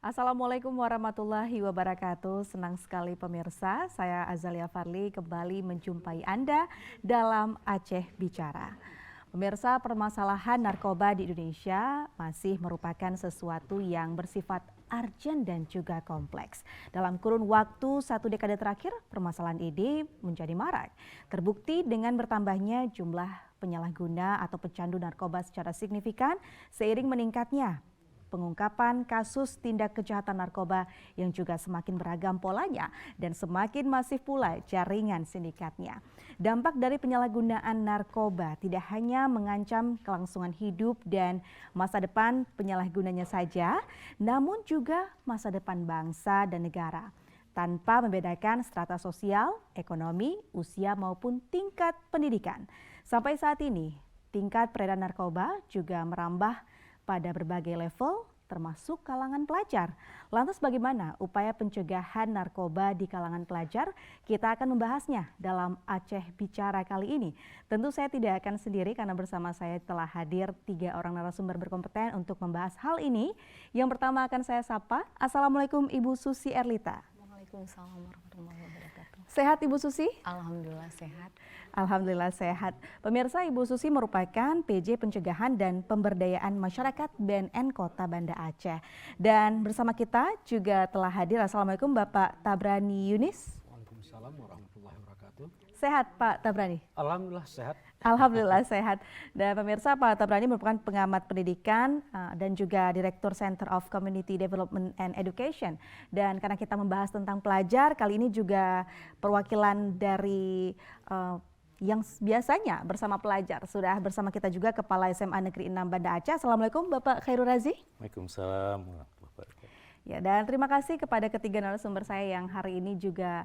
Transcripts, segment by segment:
Assalamualaikum warahmatullahi wabarakatuh. Senang sekali pemirsa, saya Azalia Farli kembali menjumpai Anda dalam Aceh Bicara. Pemirsa, permasalahan narkoba di Indonesia masih merupakan sesuatu yang bersifat urgent dan juga kompleks. Dalam kurun waktu 1 dekade terakhir, permasalahan ini menjadi marak. Terbukti dengan bertambahnya jumlah penyalahguna atau pecandu narkoba secara signifikan seiring meningkatnya pengungkapan kasus tindak kejahatan narkoba yang juga semakin beragam polanya dan semakin masif pula jaringan sindikatnya. Dampak dari penyalahgunaan narkoba tidak hanya mengancam kelangsungan hidup dan masa depan penyalahgunanya saja, namun juga masa depan bangsa dan negara. Tanpa membedakan strata sosial, ekonomi, usia maupun tingkat pendidikan. Sampai saat ini, tingkat peredaran narkoba juga merambah pada berbagai level, termasuk kalangan pelajar. Lantas bagaimana upaya pencegahan narkoba di kalangan pelajar? Kita akan membahasnya dalam Aceh Bicara kali ini. Tentu saya tidak akan sendiri karena bersama saya telah hadir 3 orang narasumber berkompeten untuk membahas hal ini. Yang pertama akan saya sapa. Assalamualaikum Ibu Susi Erlita. Waalaikumsalam warahmatullahi wabarakatuh. Sehat Ibu Susi? Alhamdulillah sehat. Alhamdulillah sehat. Pemirsa, Ibu Susi merupakan PJ Pencegahan dan Pemberdayaan Masyarakat BNN Kota Banda Aceh. Dan bersama kita juga telah hadir, Assalamualaikum Bapak Tabrani Yunis. Waalaikumsalam warahmatullahi wabarakatuh. Sehat Pak Tabrani? Alhamdulillah sehat. Alhamdulillah sehat. Dan pemirsa, Pak Tabrani merupakan pengamat pendidikan dan juga Direktur Center of Community Development and Education. Dan karena kita membahas tentang pelajar, kali ini juga perwakilan dari yang biasanya bersama pelajar. Sudah bersama kita juga Kepala SMA Negeri 6 Banda Aceh. Assalamualaikum Bapak Khairul Razi. Waalaikumsalam warahmatullahi wabarakatuh. Ya, dan terima kasih kepada ketiga narasumber saya yang hari ini juga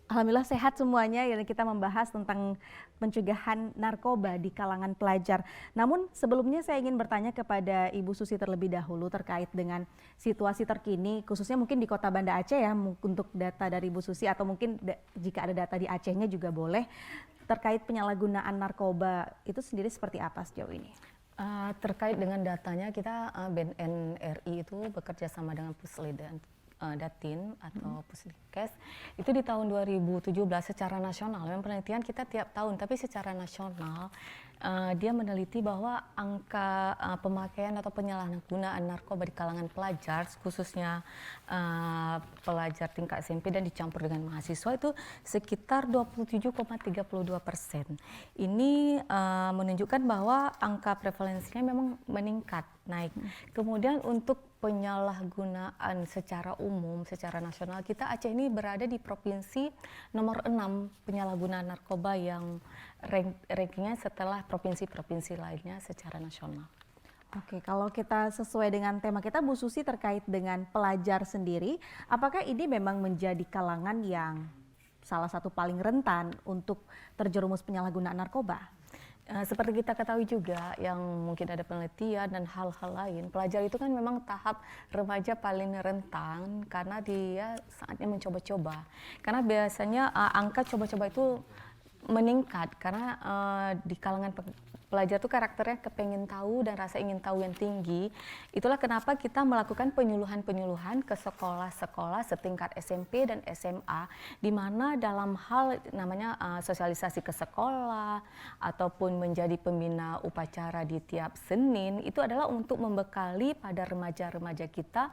alhamdulillah sehat semuanya. Ya, kita membahas tentang pencegahan narkoba di kalangan pelajar. Namun sebelumnya saya ingin bertanya kepada Ibu Susi terlebih dahulu terkait dengan situasi terkini, khususnya mungkin di Kota Banda Aceh ya, untuk data dari Ibu Susi atau mungkin jika ada data di Acehnya juga boleh, terkait penyalahgunaan narkoba itu sendiri seperti apa sejauh ini? Terkait dengan datanya, kita BNN RI itu bekerja sama dengan Puslidan Datin atau Pusdikes itu di tahun 2017 secara nasional. Memang penelitian kita tiap tahun, tapi secara nasional dia meneliti bahwa angka pemakaian atau penyalahgunaan narkoba di kalangan pelajar, khususnya pelajar tingkat SMP dan dicampur dengan mahasiswa itu sekitar 27,32%. Ini menunjukkan bahwa angka prevalensinya memang meningkat, naik. Kemudian untuk penyalahgunaan secara umum, secara nasional, kita Aceh ini berada di provinsi nomor 6 penyalahgunaan narkoba yang rankingnya setelah provinsi-provinsi lainnya secara nasional. Oke, kalau kita sesuai dengan tema kita Bu Susi terkait dengan pelajar sendiri, apakah ini memang menjadi kalangan yang salah satu paling rentan untuk terjerumus penyalahgunaan narkoba? Seperti kita ketahui juga yang mungkin ada penelitian dan hal-hal lain, pelajar itu kan memang tahap remaja paling rentan karena dia saatnya mencoba-coba. Karena biasanya angka coba-coba itu meningkat karena di kalangan pelajar itu karakternya kepengen tahu dan rasa ingin tahu yang tinggi. Itulah kenapa kita melakukan penyuluhan-penyuluhan ke sekolah-sekolah setingkat SMP dan SMA, di mana dalam hal namanya sosialisasi ke sekolah ataupun menjadi pembina upacara di tiap Senin, itu adalah untuk membekali pada remaja-remaja kita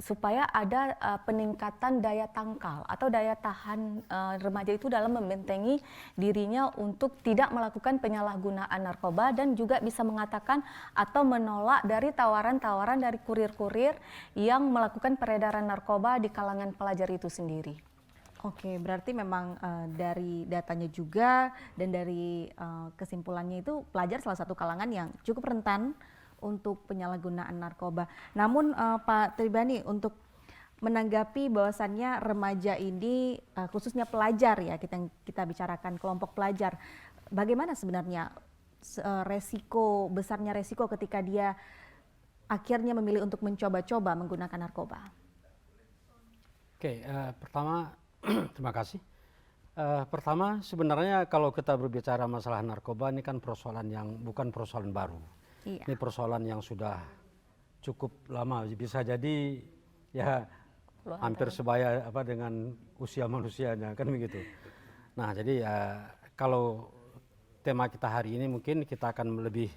supaya ada peningkatan daya tangkal atau daya tahan remaja itu dalam membentengi dirinya untuk tidak melakukan penyalahgunaan narkoba dan juga bisa mengatakan atau menolak dari tawaran-tawaran dari kurir-kurir yang melakukan peredaran narkoba di kalangan pelajar itu sendiri. Oke, berarti memang dari datanya juga dan dari kesimpulannya itu pelajar salah satu kalangan yang cukup rentan untuk penyalahgunaan narkoba. Namun Pak Tribani, untuk menanggapi bahwasannya remaja ini khususnya pelajar ya, kita bicarakan kelompok pelajar, bagaimana sebenarnya besarnya resiko ketika dia akhirnya memilih untuk mencoba-coba menggunakan narkoba? Oke, pertama terima kasih. Pertama sebenarnya kalau kita berbicara masalah narkoba ini kan persoalan yang bukan persoalan baru. Iya. Ini persoalan yang sudah cukup lama, bisa jadi ya Luar hampir sebaya apa dengan usia manusianya kan begitu. Nah jadi kalau tema kita hari ini mungkin kita akan lebih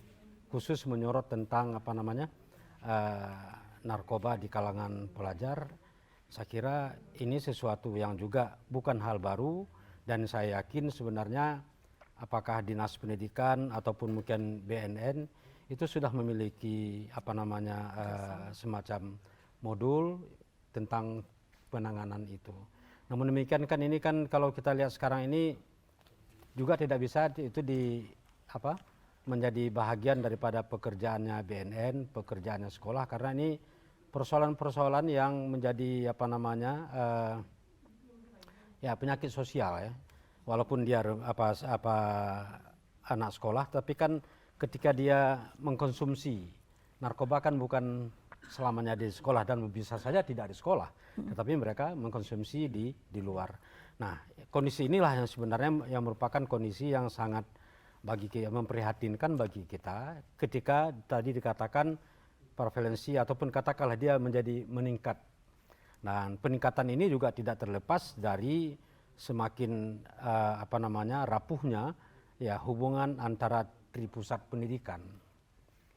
khusus menyorot tentang apa namanya narkoba di kalangan pelajar. Saya kira ini sesuatu yang juga bukan hal baru dan saya yakin sebenarnya apakah Dinas Pendidikan ataupun mungkin BNN itu sudah memiliki apa namanya semacam modul tentang penanganan itu. Namun demikian kan ini kan kalau kita lihat sekarang ini juga tidak bisa itu menjadi bagian daripada pekerjaannya BNN, pekerjaannya sekolah karena ini persoalan-persoalan yang menjadi apa namanya ya penyakit sosial ya. Walaupun dia anak sekolah, tapi kan ketika dia mengkonsumsi narkoba kan bukan selamanya di sekolah dan bisa saja tidak di sekolah, tetapi mereka mengkonsumsi di luar. Nah, kondisi inilah yang sebenarnya yang merupakan kondisi yang sangat memprihatinkan bagi kita ketika tadi dikatakan prevalensi ataupun katakanlah dia menjadi meningkat. Dan peningkatan ini juga tidak terlepas dari semakin rapuhnya ya hubungan antara tripusat pendidikan.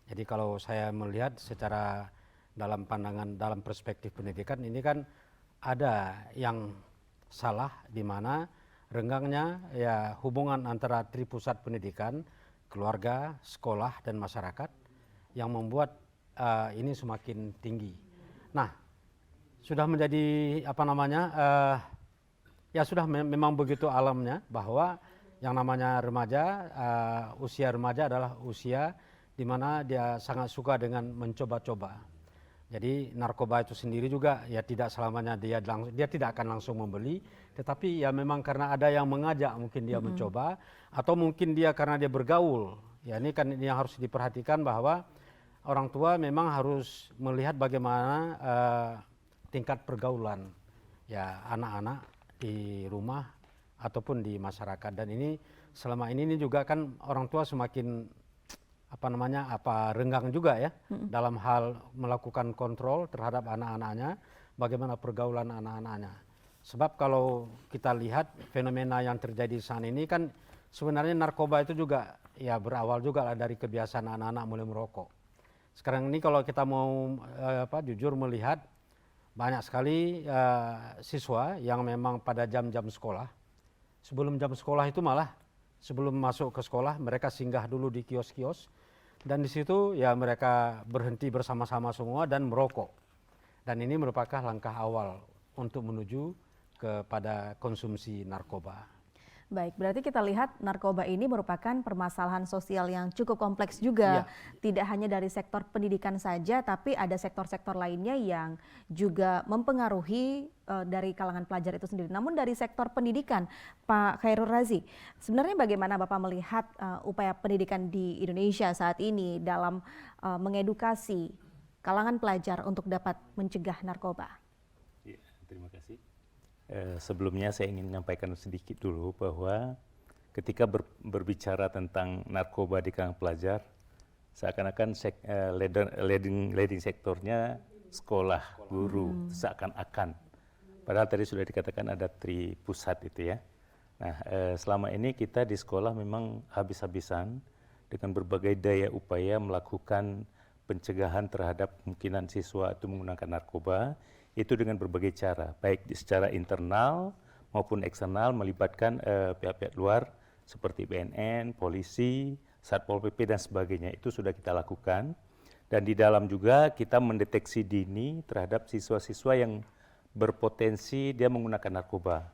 Jadi kalau saya melihat secara dalam pandangan dalam perspektif pendidikan ini kan ada yang salah di mana renggangnya ya hubungan antara tripusat pendidikan, keluarga, sekolah dan masyarakat yang membuat ini semakin tinggi. Nah, sudah menjadi ya sudah memang begitu alamnya bahwa yang namanya remaja, usia remaja adalah usia di mana dia sangat suka dengan mencoba-coba. Jadi narkoba itu sendiri juga ya tidak selamanya dia tidak akan langsung membeli, tetapi ya memang karena ada yang mengajak mungkin dia mencoba atau mungkin dia karena dia bergaul. Ya ini kan yang harus diperhatikan bahwa orang tua memang harus melihat bagaimana tingkat pergaulan ya anak-anak di rumah ataupun di masyarakat dan ini selama ini juga kan orang tua semakin renggang juga ya dalam hal melakukan kontrol terhadap anak-anaknya, bagaimana pergaulan anak-anaknya. Sebab kalau kita lihat fenomena yang terjadi saat ini kan sebenarnya narkoba itu juga ya berawal juga lah dari kebiasaan anak-anak mulai merokok. Sekarang ini kalau kita mau jujur melihat banyak sekali siswa yang memang pada jam-jam sekolah, sebelum jam sekolah itu malah sebelum masuk ke sekolah mereka singgah dulu di kios-kios dan di situ ya mereka berhenti bersama-sama semua dan merokok. Dan ini merupakan langkah awal untuk menuju kepada konsumsi narkoba. Baik, berarti kita lihat narkoba ini merupakan permasalahan sosial yang cukup kompleks juga. Ya. Tidak hanya dari sektor pendidikan saja, tapi ada sektor-sektor lainnya yang juga mempengaruhi dari kalangan pelajar itu sendiri. Namun dari sektor pendidikan, Pak Khairul Razi, sebenarnya bagaimana Bapak melihat upaya pendidikan di Indonesia saat ini dalam mengedukasi kalangan pelajar untuk dapat mencegah narkoba? Ya, terima kasih. Sebelumnya saya ingin menyampaikan sedikit dulu bahwa ketika berbicara tentang narkoba di kalangan pelajar, seakan-akan leading sektornya sekolah, guru, seakan-akan. Padahal tadi sudah dikatakan ada tripusat itu ya. Nah, selama ini kita di sekolah memang habis-habisan dengan berbagai daya upaya melakukan pencegahan terhadap kemungkinan siswa itu menggunakan narkoba. Itu dengan berbagai cara, baik secara internal maupun eksternal melibatkan pihak-pihak luar seperti BNN, polisi, Satpol PP dan sebagainya. Itu sudah kita lakukan. Dan di dalam juga kita mendeteksi dini terhadap siswa-siswa yang berpotensi dia menggunakan narkoba.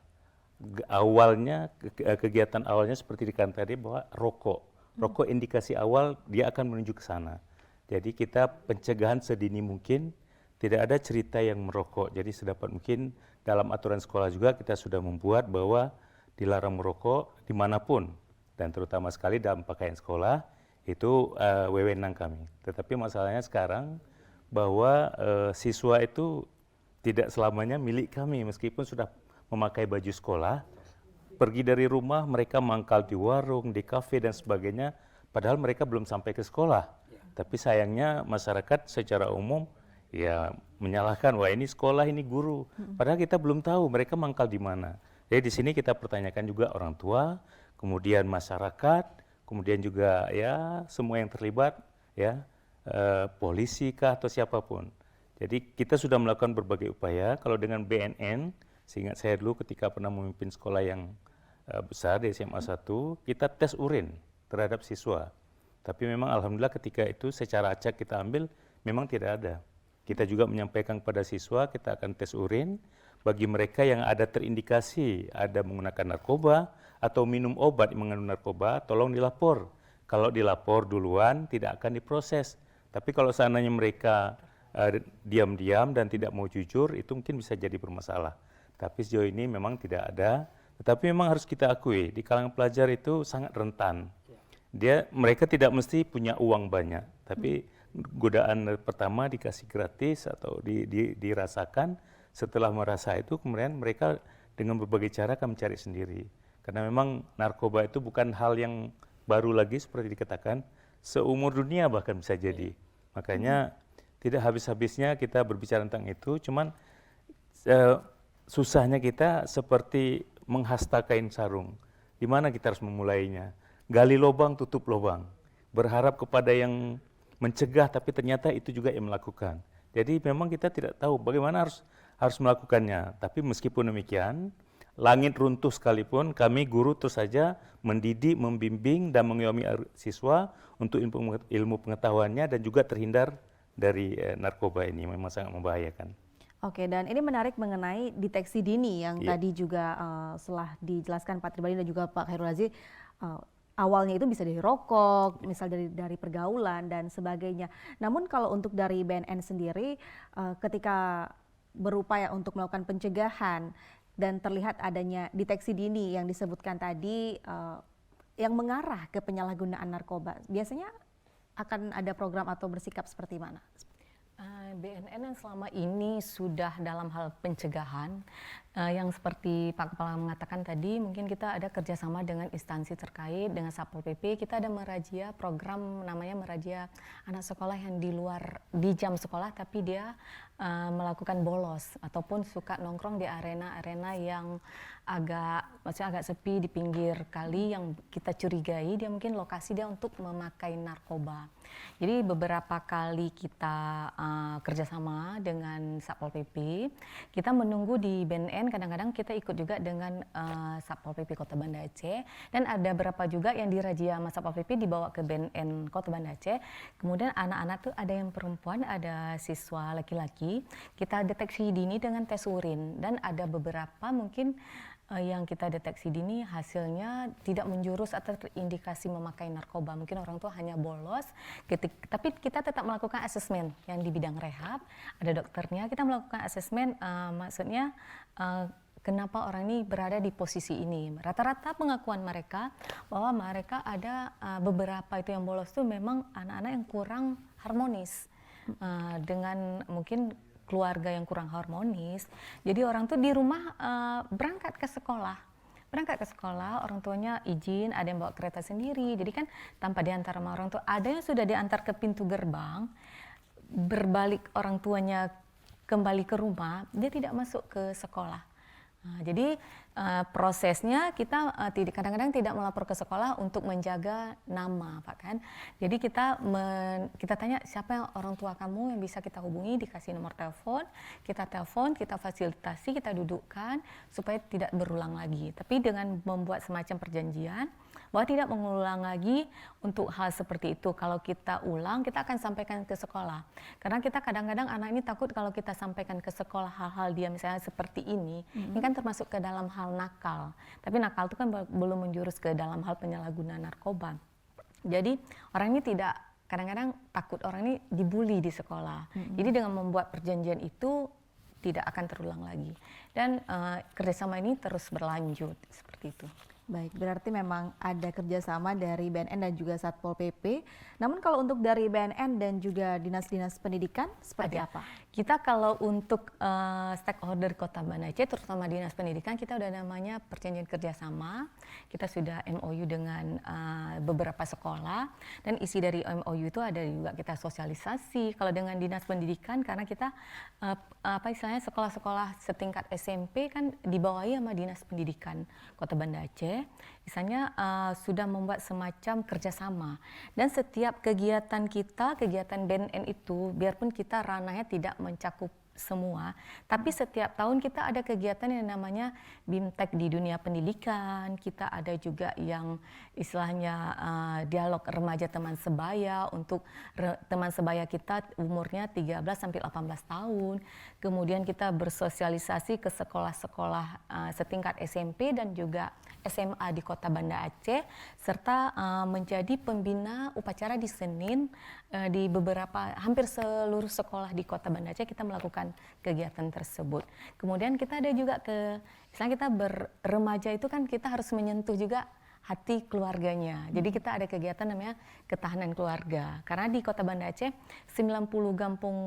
Awalnya, kegiatan awalnya seperti dikatakan tadi bahwa rokok indikasi awal dia akan menuju ke sana. Jadi kita pencegahan sedini mungkin. Tidak ada cerita yang merokok, jadi sedapat mungkin dalam aturan sekolah juga kita sudah membuat bahwa dilarang merokok dimanapun dan terutama sekali dalam pakaian sekolah itu wewenang kami. Tetapi masalahnya sekarang bahwa siswa itu tidak selamanya milik kami meskipun sudah memakai baju sekolah, pergi dari rumah mereka mangkal di warung, di kafe dan sebagainya, padahal mereka belum sampai ke sekolah. Tapi sayangnya masyarakat secara umum ya menyalahkan, wah ini sekolah, ini guru. Padahal kita belum tahu mereka mangkal di mana. Jadi di sini kita pertanyakan juga orang tua, kemudian masyarakat, kemudian juga ya semua yang terlibat, ya polisi kah atau siapapun. Jadi kita sudah melakukan berbagai upaya. Kalau dengan BNN, seingat saya dulu ketika pernah memimpin sekolah yang besar di SMA 1, kita tes urin terhadap siswa. Tapi memang alhamdulillah ketika itu secara acak kita ambil, memang tidak ada. Kita juga menyampaikan kepada siswa, kita akan tes urin. Bagi mereka yang ada terindikasi ada menggunakan narkoba atau minum obat yang mengandung narkoba, tolong dilapor. Kalau dilapor duluan tidak akan diproses. Tapi kalau seandainya mereka diam-diam dan tidak mau jujur, itu mungkin bisa jadi bermasalah. Tapi sejauh ini memang tidak ada. Tetapi memang harus kita akui, di kalangan pelajar itu sangat rentan. Mereka tidak mesti punya uang banyak, tapi godaan pertama dikasih gratis atau dirasakan. Setelah merasa itu, kemudian mereka dengan berbagai cara akan mencari sendiri. Karena memang narkoba itu bukan hal yang baru lagi seperti dikatakan, seumur dunia bahkan bisa jadi. Makanya tidak habis-habisnya kita berbicara tentang itu, cuman susahnya kita seperti menghasta kain sarung. Di mana kita harus memulainya? Gali lubang, tutup lubang. Berharap kepada yang mencegah, tapi ternyata itu juga yang melakukan. Jadi memang kita tidak tahu bagaimana harus melakukannya. Tapi meskipun demikian, langit runtuh sekalipun, kami guru terus saja mendidik, membimbing, dan mengayomi siswa untuk ilmu pengetahuannya dan juga terhindar dari narkoba ini. Memang sangat membahayakan. Oke, dan ini menarik mengenai deteksi dini yang tadi juga setelah dijelaskan Pak Tribadi dan juga Pak Khairul Aziz, awalnya itu bisa dari rokok, misal dari pergaulan dan sebagainya. Namun kalau untuk dari BNN sendiri, ketika berupaya untuk melakukan pencegahan dan terlihat adanya deteksi dini yang disebutkan tadi yang mengarah ke penyalahgunaan narkoba, biasanya akan ada program atau bersikap seperti mana? BNN yang selama ini sudah dalam hal pencegahan, yang seperti Pak Kepala mengatakan tadi, mungkin kita ada kerjasama dengan instansi terkait, dengan Satpol PP, kita ada merazia program namanya merazia anak sekolah yang di jam sekolah, tapi dia melakukan bolos ataupun suka nongkrong di arena-arena yang agak sepi di pinggir kali yang kita curigai dia mungkin lokasi dia untuk memakai narkoba. Jadi beberapa kali kita kerjasama dengan Satpol PP, kita menunggu di BNN, kadang-kadang kita ikut juga dengan Satpol PP Kota Banda Aceh, dan ada beberapa juga yang dirazia sama Satpol PP dibawa ke BNN Kota Banda Aceh. Kemudian anak-anak tuh ada yang perempuan, ada siswa laki-laki, kita deteksi dini dengan tes urin, dan ada beberapa mungkin yang kita deteksi dini hasilnya tidak menjurus atau terindikasi memakai narkoba. Mungkin orang tua hanya bolos, tapi kita tetap melakukan asesmen yang di bidang rehab, ada dokternya, kita melakukan asesmen, maksudnya kenapa orang ini berada di posisi ini. Rata-rata pengakuan mereka bahwa mereka ada beberapa itu yang bolos itu memang anak-anak yang kurang harmonis dengan mungkin keluarga yang kurang harmonis. Jadi orang tuh di rumah berangkat ke sekolah, orang tuanya izin, ada yang bawa kereta sendiri. Jadi kan tanpa diantar sama orang tua, ada yang sudah diantar ke pintu gerbang, berbalik orang tuanya kembali ke rumah, dia tidak masuk ke sekolah. Jadi prosesnya kita kadang-kadang tidak melapor ke sekolah untuk menjaga nama, Pak, kan. Jadi kita tanya siapa yang orang tua kamu yang bisa kita hubungi, dikasih nomor telepon, kita fasilitasi, kita dudukkan supaya tidak berulang lagi. Tapi dengan membuat semacam perjanjian bahwa tidak mengulang lagi untuk hal seperti itu. Kalau kita ulang, kita akan sampaikan ke sekolah. Karena kita kadang-kadang anak ini takut kalau kita sampaikan ke sekolah hal-hal dia misalnya seperti ini kan termasuk ke dalam hal nakal. Tapi nakal itu kan belum menjurus ke dalam hal penyalahgunaan narkoba. Jadi orang ini kadang-kadang takut orang ini dibully di sekolah. Jadi dengan membuat perjanjian itu tidak akan terulang lagi. Dan kerjasama ini terus berlanjut seperti itu. Baik, berarti memang ada kerjasama dari BNN dan juga Satpol PP. Namun kalau untuk dari BNN dan juga dinas-dinas pendidikan seperti apa? Kita kalau untuk stakeholder Kota Banda Aceh, terutama Dinas Pendidikan, kita udah namanya perjanjian kerjasama. Kita sudah MOU dengan beberapa sekolah, dan isi dari MOU itu ada juga kita sosialisasi. Kalau dengan Dinas Pendidikan, karena kita istilahnya sekolah-sekolah setingkat SMP kan dibawahi sama Dinas Pendidikan Kota Banda Aceh, misalnya sudah membuat semacam kerjasama. Dan setiap kegiatan kita, kegiatan BNN itu, biarpun kita ranahnya tidak mencakup semua, tapi setiap tahun kita ada kegiatan yang namanya BIMTEK di dunia pendidikan. Kita ada juga yang istilahnya dialog remaja teman sebaya untuk teman sebaya kita umurnya 13 sampai 18 tahun. Kemudian kita bersosialisasi ke sekolah-sekolah setingkat SMP dan juga SMA di Kota Banda Aceh, serta menjadi pembina upacara di Senin di beberapa, hampir seluruh sekolah di Kota Banda Aceh kita melakukan kegiatan tersebut. Kemudian kita ada juga misalnya kita berremaja itu kan kita harus menyentuh juga hati keluarganya. Jadi kita ada kegiatan namanya ketahanan keluarga. Karena di Kota Banda Aceh, 90 kampung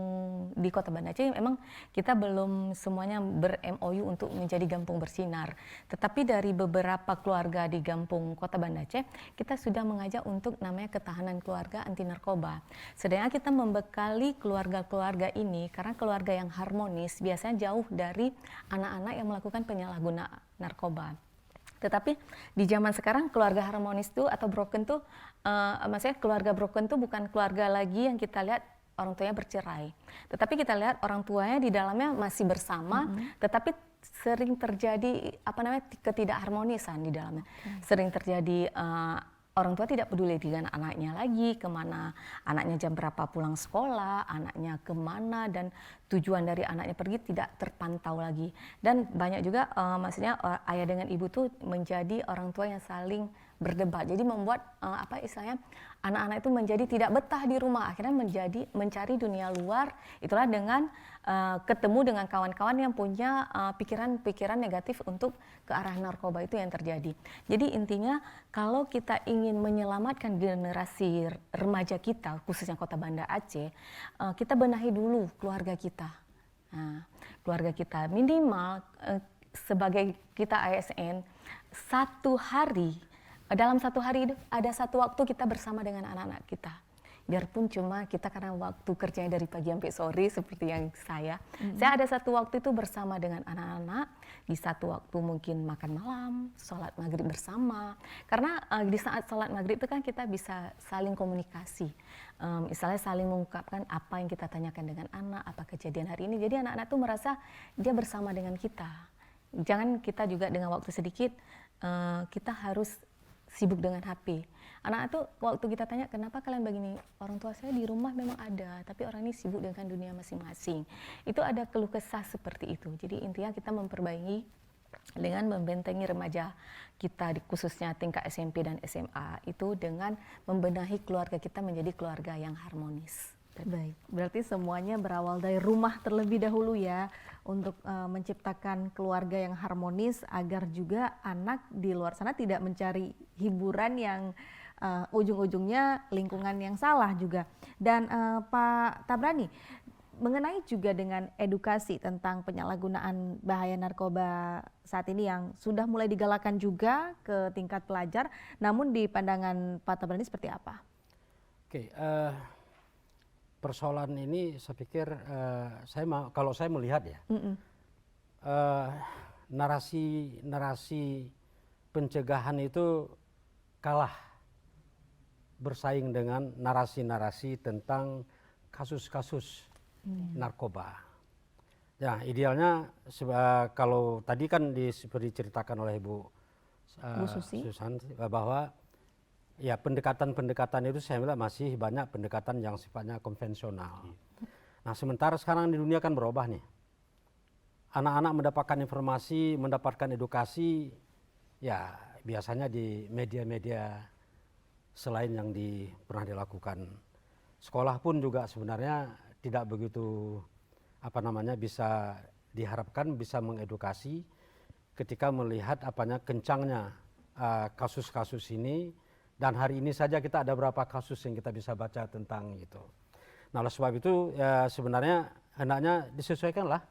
di Kota Banda Aceh memang kita belum semuanya ber-MOU untuk menjadi kampung bersinar. Tetapi dari beberapa keluarga di kampung Kota Banda Aceh, kita sudah mengajak untuk namanya ketahanan keluarga anti narkoba. Sedangkan kita membekali keluarga-keluarga ini, karena keluarga yang harmonis biasanya jauh dari anak-anak yang melakukan penyalahgunaan narkoba. Tetapi di zaman sekarang keluarga harmonis tuh atau broken tuh, maksudnya keluarga broken tuh bukan keluarga lagi yang kita lihat orang tuanya bercerai. Tetapi kita lihat orang tuanya di dalamnya masih bersama, tetapi sering terjadi ketidakharmonisan di dalamnya. Sering terjadi orang tua tidak peduli dengan anaknya lagi, kemana anaknya jam berapa pulang sekolah, anaknya kemana, dan tujuan dari anaknya pergi tidak terpantau lagi. Dan banyak juga maksudnya ayah dengan ibu tuh menjadi orang tua yang saling berdebat. Jadi membuat istilahnya anak-anak itu menjadi tidak betah di rumah, akhirnya mencari dunia luar. Itulah dengan ketemu dengan kawan-kawan yang punya pikiran-pikiran negatif untuk ke arah narkoba itu yang terjadi. Jadi intinya kalau kita ingin menyelamatkan generasi remaja kita, khususnya Kota Banda Aceh, kita benahi dulu keluarga kita. Nah, keluarga kita minimal sebagai kita ASN dalam satu hari ada satu waktu kita bersama dengan anak-anak kita. Biarpun cuma kita karena waktu kerjanya dari pagi sampai sore seperti yang saya ada satu waktu itu bersama dengan anak-anak, di satu waktu mungkin makan malam, sholat maghrib bersama. Karena di saat sholat maghrib itu kan kita bisa saling komunikasi, misalnya saling mengungkapkan apa yang kita tanyakan dengan anak, apa kejadian hari ini. Jadi anak-anak tuh merasa dia bersama dengan kita. Jangan kita juga dengan waktu sedikit kita harus sibuk dengan HP. Anak itu waktu kita tanya kenapa kalian begini, orang tua saya di rumah memang ada, tapi orang ini sibuk dengan dunia masing-masing. Itu ada keluh kesah seperti itu. Jadi intinya kita memperbaiki dengan membentengi remaja kita, khususnya tingkat SMP dan SMA, itu dengan membenahi keluarga kita menjadi keluarga yang harmonis. Baik, berarti semuanya berawal dari rumah terlebih dahulu ya, untuk menciptakan keluarga yang harmonis agar juga anak di luar sana tidak mencari hiburan yang ujung-ujungnya lingkungan yang salah juga. Dan Pak Tabrani, mengenai juga dengan edukasi tentang penyalahgunaan bahaya narkoba saat ini yang sudah mulai digalakan juga ke tingkat pelajar, namun di pandangan Pak Tabrani seperti apa? Oke, persoalan ini saya pikir kalau saya melihat ya, narasi pencegahan itu kalah bersaing dengan narasi-narasi tentang kasus-kasus narkoba. Ya, idealnya kalau tadi kan seperti diceritakan oleh Bu Susan bahwa ya pendekatan-pendekatan itu saya bilang masih banyak pendekatan yang sifatnya konvensional. Nah, sementara sekarang di dunia kan berubah nih. Anak-anak mendapatkan informasi, mendapatkan edukasi, ya biasanya di media-media selain yang pernah dilakukan. Sekolah pun juga sebenarnya tidak begitu bisa diharapkan bisa mengedukasi ketika melihat kencangnya kasus-kasus ini. Dan hari ini saja kita ada berapa kasus yang kita bisa baca tentang itu. Nah, oleh sebab itu ya sebenarnya hendaknya disesuaikanlah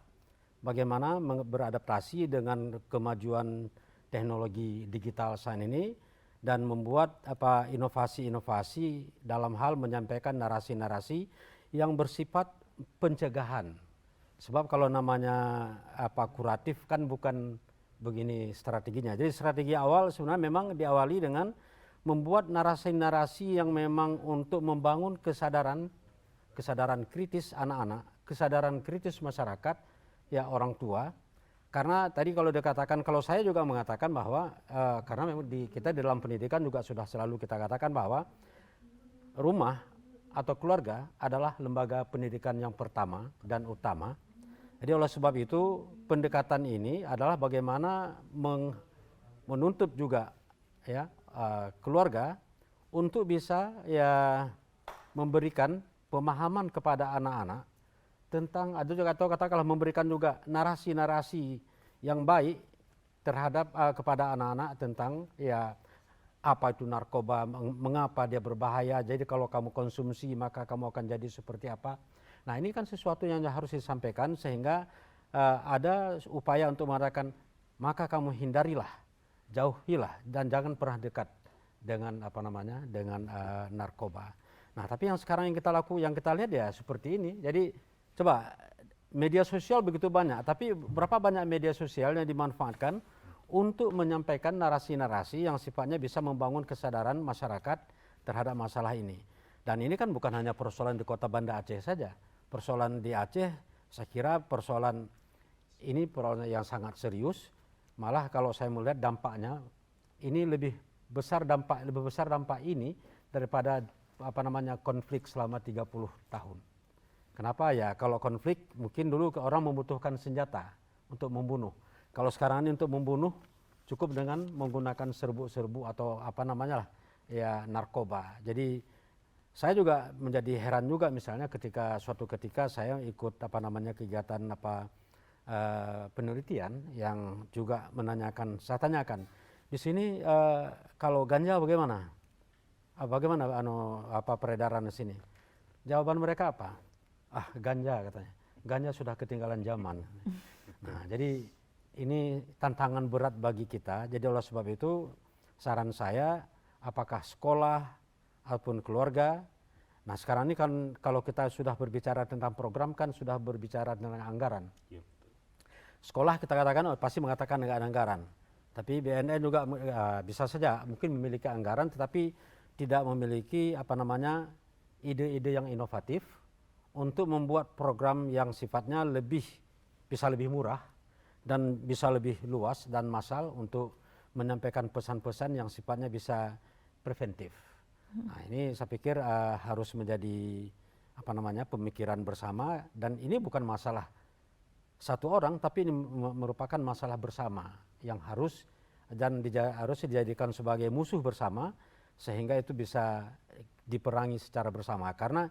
bagaimana beradaptasi dengan kemajuan teknologi digital saat ini dan membuat inovasi-inovasi dalam hal menyampaikan narasi-narasi yang bersifat pencegahan. Sebab kalau namanya kuratif kan bukan begini strateginya. Jadi strategi awal sebenarnya memang diawali dengan membuat narasi-narasi yang memang untuk membangun kesadaran kritis anak-anak, kesadaran kritis masyarakat, ya orang tua. Karena tadi kalau dikatakan, kalau saya juga mengatakan bahwa karena memang kita di dalam pendidikan juga sudah selalu kita katakan bahwa rumah atau keluarga adalah lembaga pendidikan yang pertama dan utama. Jadi oleh sebab itu pendekatan ini adalah bagaimana menuntut juga ya keluarga untuk bisa ya memberikan pemahaman kepada anak-anak tentang atau katakanlah memberikan juga narasi-narasi yang baik terhadap kepada anak-anak tentang ya apa itu narkoba, mengapa dia berbahaya, jadi kalau kamu konsumsi maka kamu akan jadi seperti apa. Nah ini kan sesuatu yang harus disampaikan sehingga ada upaya untuk mengatakan maka kamu hindarilah, jauhilah dan jangan pernah dekat dengan dengan narkoba. Nah tapi yang sekarang yang kita lihat ya seperti ini. Jadi coba media sosial begitu banyak, tapi berapa banyak media sosial yang dimanfaatkan untuk menyampaikan narasi-narasi yang sifatnya bisa membangun kesadaran masyarakat terhadap masalah ini. Dan ini kan bukan hanya persoalan di kota Banda Aceh saja. Persoalan di Aceh, saya kira persoalan yang sangat serius. Malah kalau saya melihat dampaknya, ini lebih besar dampak ini daripada konflik selama 30 tahun. Kenapa ya? Kalau konflik mungkin dulu orang membutuhkan senjata untuk membunuh. Kalau sekarang ini untuk membunuh cukup dengan menggunakan serbu-serbu atau narkoba. Jadi saya juga menjadi heran juga misalnya suatu ketika saya ikut kegiatan penelitian yang juga saya tanyakan di sini kalau ganja bagaimana? Bagaimana peredaran di sini? Jawaban mereka apa? Ganja katanya. Ganja sudah ketinggalan zaman. Nah, jadi ini tantangan berat bagi kita. Jadi oleh sebab itu saran saya apakah sekolah ataupun keluarga. Nah sekarang ini kan kalau kita sudah berbicara tentang program kan sudah berbicara tentang anggaran. Sekolah kita katakan pasti mengatakan nggak ada anggaran. Tapi BNN juga bisa saja mungkin memiliki anggaran tetapi tidak memiliki ide-ide yang inovatif untuk membuat program yang sifatnya bisa lebih murah dan bisa lebih luas dan massal untuk menyampaikan pesan-pesan yang sifatnya bisa preventif. Nah ini saya pikir harus menjadi pemikiran bersama dan ini bukan masalah satu orang tapi ini merupakan masalah bersama yang harus dijadikan sebagai musuh bersama sehingga itu bisa diperangi secara bersama karena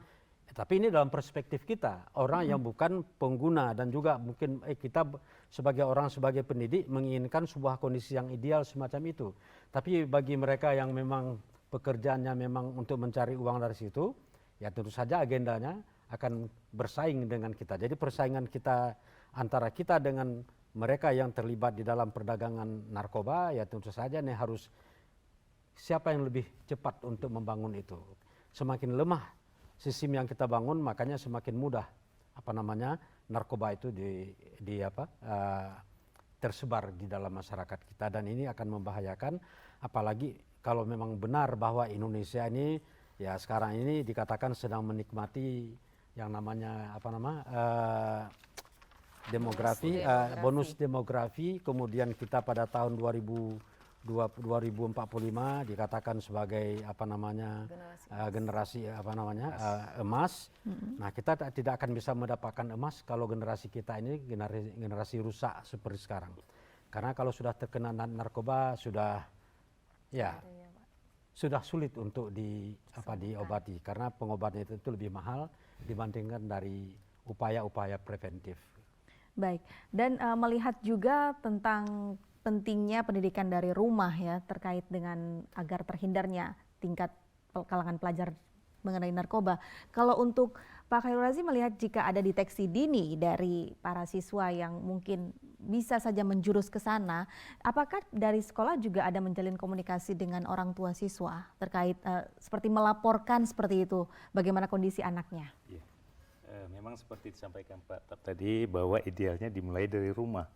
tapi ini dalam perspektif kita orang yang bukan pengguna dan juga mungkin kita sebagai pendidik menginginkan sebuah kondisi yang ideal semacam itu tapi bagi mereka yang memang pekerjaannya memang untuk mencari uang dari situ, ya tentu saja agendanya akan bersaing dengan kita. Jadi persaingan kita antara kita dengan mereka yang terlibat di dalam perdagangan narkoba, ya tentu saja nih harus siapa yang lebih cepat untuk membangun itu. Semakin lemah sistem yang kita bangun, makanya semakin mudah narkoba itu tersebar di dalam masyarakat kita dan ini akan membahayakan apalagi kalau memang benar bahwa Indonesia ini ya sekarang ini dikatakan sedang menikmati yang namanya bonus demografi kemudian kita pada tahun 2045 dikatakan sebagai generasi emas. Nah, kita tidak akan bisa mendapatkan emas kalau generasi kita ini generasi rusak seperti sekarang. Karena kalau sudah terkena narkoba sudah sulit untuk diobati karena pengobatan itu lebih mahal dibandingkan dari upaya-upaya preventif. Baik, dan melihat juga tentang pentingnya pendidikan dari rumah ya terkait dengan agar terhindarnya tingkat kalangan pelajar mengenai narkoba. Kalau untuk Pak Khairul Razi melihat jika ada deteksi dini dari para siswa yang mungkin bisa saja menjurus ke sana, apakah dari sekolah juga ada menjalin komunikasi dengan orang tua siswa terkait seperti melaporkan seperti itu, bagaimana kondisi anaknya? Iya. Memang seperti disampaikan Pak Tap tadi bahwa idealnya dimulai dari rumah.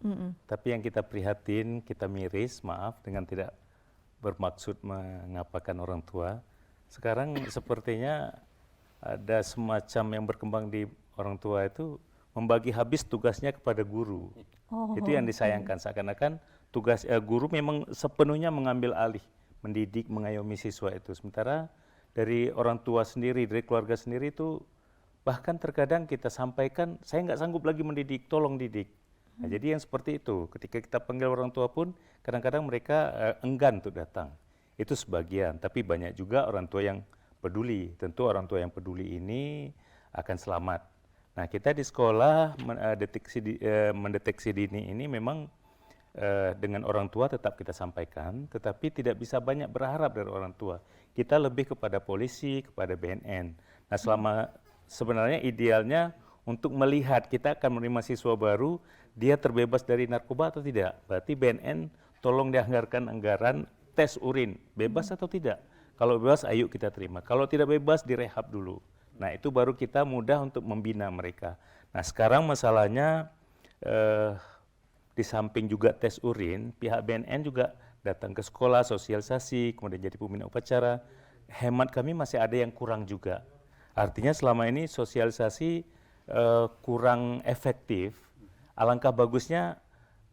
Tapi yang kita prihatin, kita miris, maaf dengan tidak bermaksud mengapakan orang tua. Sekarang sepertinya ada semacam yang berkembang di orang tua itu membagi habis tugasnya kepada guru. Itu yang disayangkan, seakan-akan tugas guru memang sepenuhnya mengambil alih, mendidik, mengayomi siswa itu. Sementara dari orang tua sendiri, dari keluarga sendiri itu bahkan terkadang kita sampaikan, saya nggak sanggup lagi mendidik, tolong didik. Nah, jadi yang seperti itu, ketika kita panggil orang tua pun kadang-kadang mereka enggan untuk datang. Itu sebagian, tapi banyak juga orang tua yang peduli. Tentu orang tua yang peduli ini akan selamat. Nah, kita di sekolah mendeteksi dini ini memang dengan orang tua tetap kita sampaikan, tetapi tidak bisa banyak berharap dari orang tua. Kita lebih kepada polisi, kepada BNN. Nah, sebenarnya idealnya untuk melihat kita akan menerima siswa baru, dia terbebas dari narkoba atau tidak. Berarti BNN tolong dianggarkan anggaran tes urin, bebas atau tidak. Kalau bebas, ayo kita terima. Kalau tidak bebas, direhab dulu. Nah, itu baru kita mudah untuk membina mereka. Nah, sekarang masalahnya di samping juga tes urin, pihak BNN juga datang ke sekolah, sosialisasi, kemudian jadi pembina upacara. Hemat kami masih ada yang kurang juga. Artinya selama ini sosialisasi kurang efektif. Alangkah bagusnya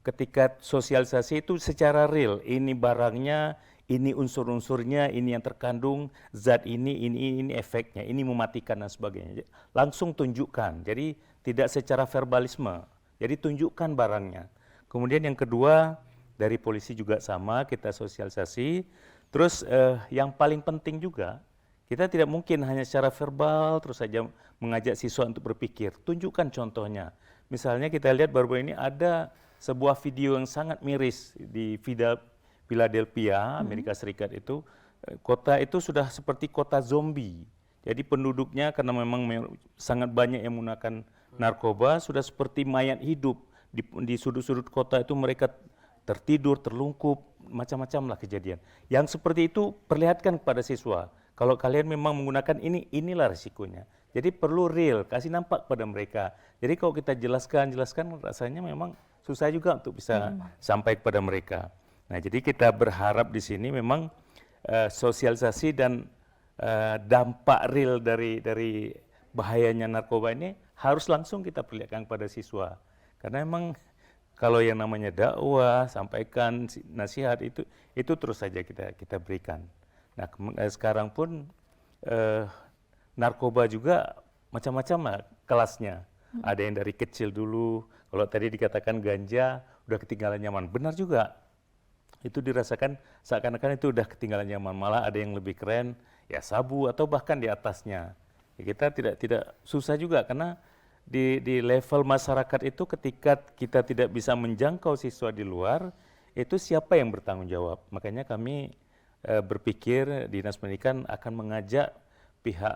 ketika sosialisasi itu secara real, ini barangnya, ini unsur-unsurnya, ini yang terkandung, zat ini efeknya, ini mematikan dan sebagainya. Langsung tunjukkan, jadi tidak secara verbalisme, jadi tunjukkan barangnya. Kemudian yang kedua, dari polisi juga sama, kita sosialisasi. Terus yang paling penting juga, kita tidak mungkin hanya secara verbal terus saja mengajak siswa untuk berpikir, tunjukkan contohnya. Misalnya kita lihat baru-baru ini ada sebuah video yang sangat miris di Philadelphia, Amerika Serikat itu, kota itu sudah seperti kota zombie. Jadi penduduknya karena memang sangat banyak yang menggunakan narkoba, sudah seperti mayat hidup. Di sudut-sudut kota itu mereka tertidur, terlungkup, macam-macam lah kejadian. Yang seperti itu perlihatkan kepada siswa. Kalau kalian memang menggunakan ini, inilah risikonya. Jadi perlu real, kasih nampak pada mereka. Jadi kalau kita jelaskan, rasanya memang susah juga untuk bisa sampai kepada mereka. Nah, jadi kita berharap di sini memang sosialisasi dan dampak real dari bahayanya narkoba ini harus langsung kita perlihatkan kepada siswa. Karena memang kalau yang namanya dakwah, sampaikan nasihat itu terus saja kita berikan. Nah, sekarang pun narkoba juga macam-macam lah kelasnya. Ada yang dari kecil dulu, kalau tadi dikatakan ganja udah ketinggalan zaman, benar juga. Itu dirasakan seakan-akan itu udah ketinggalan zaman, malah ada yang lebih keren, ya sabu atau bahkan di atasnya. Ya, kita tidak susah juga karena di level masyarakat itu ketika kita tidak bisa menjangkau siswa di luar, itu siapa yang bertanggung jawab? Makanya kami berpikir Dinas Pendidikan akan mengajak pihak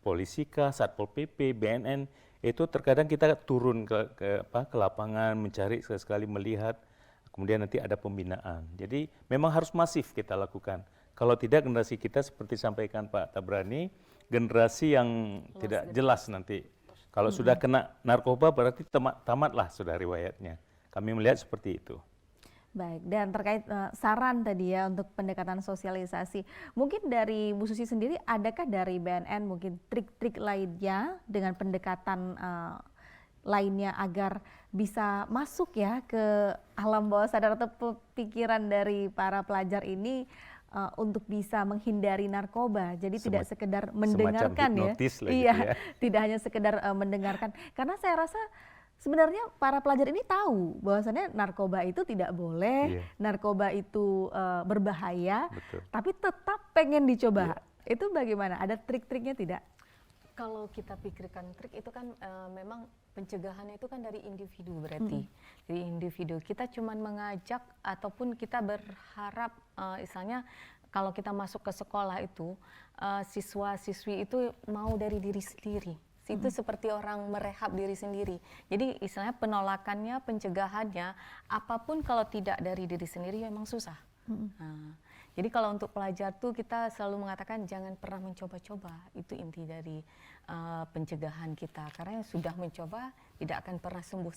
polisi kah, Satpol PP, BNN, itu terkadang kita turun ke lapangan, mencari sekali melihat, kemudian nanti ada pembinaan. Jadi memang harus masif kita lakukan. Kalau tidak generasi kita seperti sampaikan Pak Tabrani, generasi yang tidak jelas nanti. Kalau sudah kena narkoba berarti tamatlah sudah riwayatnya. Kami melihat seperti itu. Baik, dan terkait saran tadi ya untuk pendekatan sosialisasi, mungkin dari Bu Susi sendiri adakah dari BNN mungkin trik-trik lainnya dengan pendekatan lainnya agar bisa masuk ya ke alam bawah sadar atau pikiran dari para pelajar ini untuk bisa menghindari narkoba. Jadi tidak sekedar mendengarkan ya. Iya, ya. Tidak hanya sekedar mendengarkan. Karena saya rasa sebenarnya para pelajar ini tahu bahwasannya narkoba itu tidak boleh, narkoba itu berbahaya, betul, tapi tetap pengen dicoba. Itu bagaimana? Ada trik-triknya tidak? Kalau kita pikirkan trik itu kan memang pencegahannya itu kan dari individu berarti. Dari individu. Kita cuma mengajak ataupun kita berharap misalnya kalau kita masuk ke sekolah itu siswa-siswi itu mau dari diri sendiri. Itu seperti orang merehab diri sendiri. Jadi istilahnya penolakannya, pencegahannya, apapun kalau tidak dari diri sendiri memang susah. Nah, jadi kalau untuk pelajar tuh kita selalu mengatakan jangan pernah mencoba-coba. Itu inti dari pencegahan kita. Karena yang sudah mencoba tidak akan pernah sembuh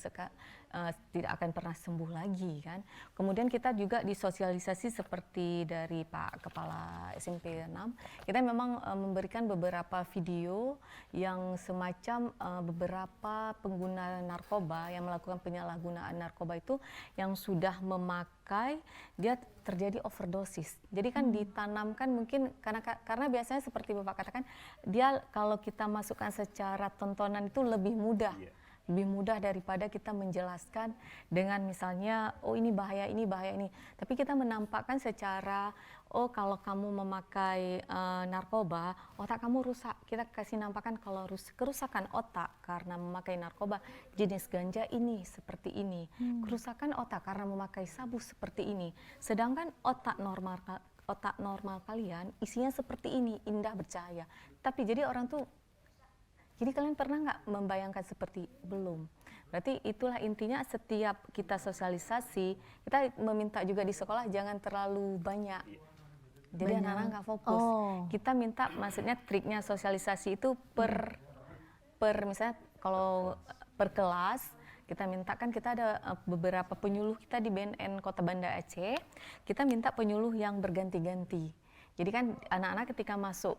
tidak akan pernah sembuh lagi kan. Kemudian kita juga disosialisasi seperti dari Pak Kepala SMP 6. Kita memang memberikan beberapa video yang semacam beberapa pengguna narkoba yang melakukan penyalahgunaan narkoba itu yang sudah memakai, dia terjadi overdosis. Jadi kan ditanamkan mungkin karena biasanya seperti Bapak katakan, dia kalau kita masukkan secara tontonan itu lebih mudah. Lebih mudah daripada kita menjelaskan dengan misalnya, oh ini bahaya ini. Tapi kita menampakkan secara, oh kalau kamu memakai narkoba, otak kamu rusak. Kita kasih nampakkan kalau kerusakan otak karena memakai narkoba jenis ganja ini seperti ini. Kerusakan otak karena memakai sabu seperti ini. Sedangkan otak normal kalian isinya seperti ini, indah bercahaya. Tapi jadi orang tuh, jadi kalian pernah nggak membayangkan seperti belum? Berarti itulah intinya setiap kita sosialisasi, kita meminta juga di sekolah jangan terlalu banyak. Jadi anak-anak nggak fokus. Kita minta, maksudnya triknya sosialisasi itu per misalnya kalau per kelas, kita minta kan kita ada beberapa penyuluh kita di BNN Kota Banda Aceh, kita minta penyuluh yang berganti-ganti. Jadi kan anak-anak ketika masuk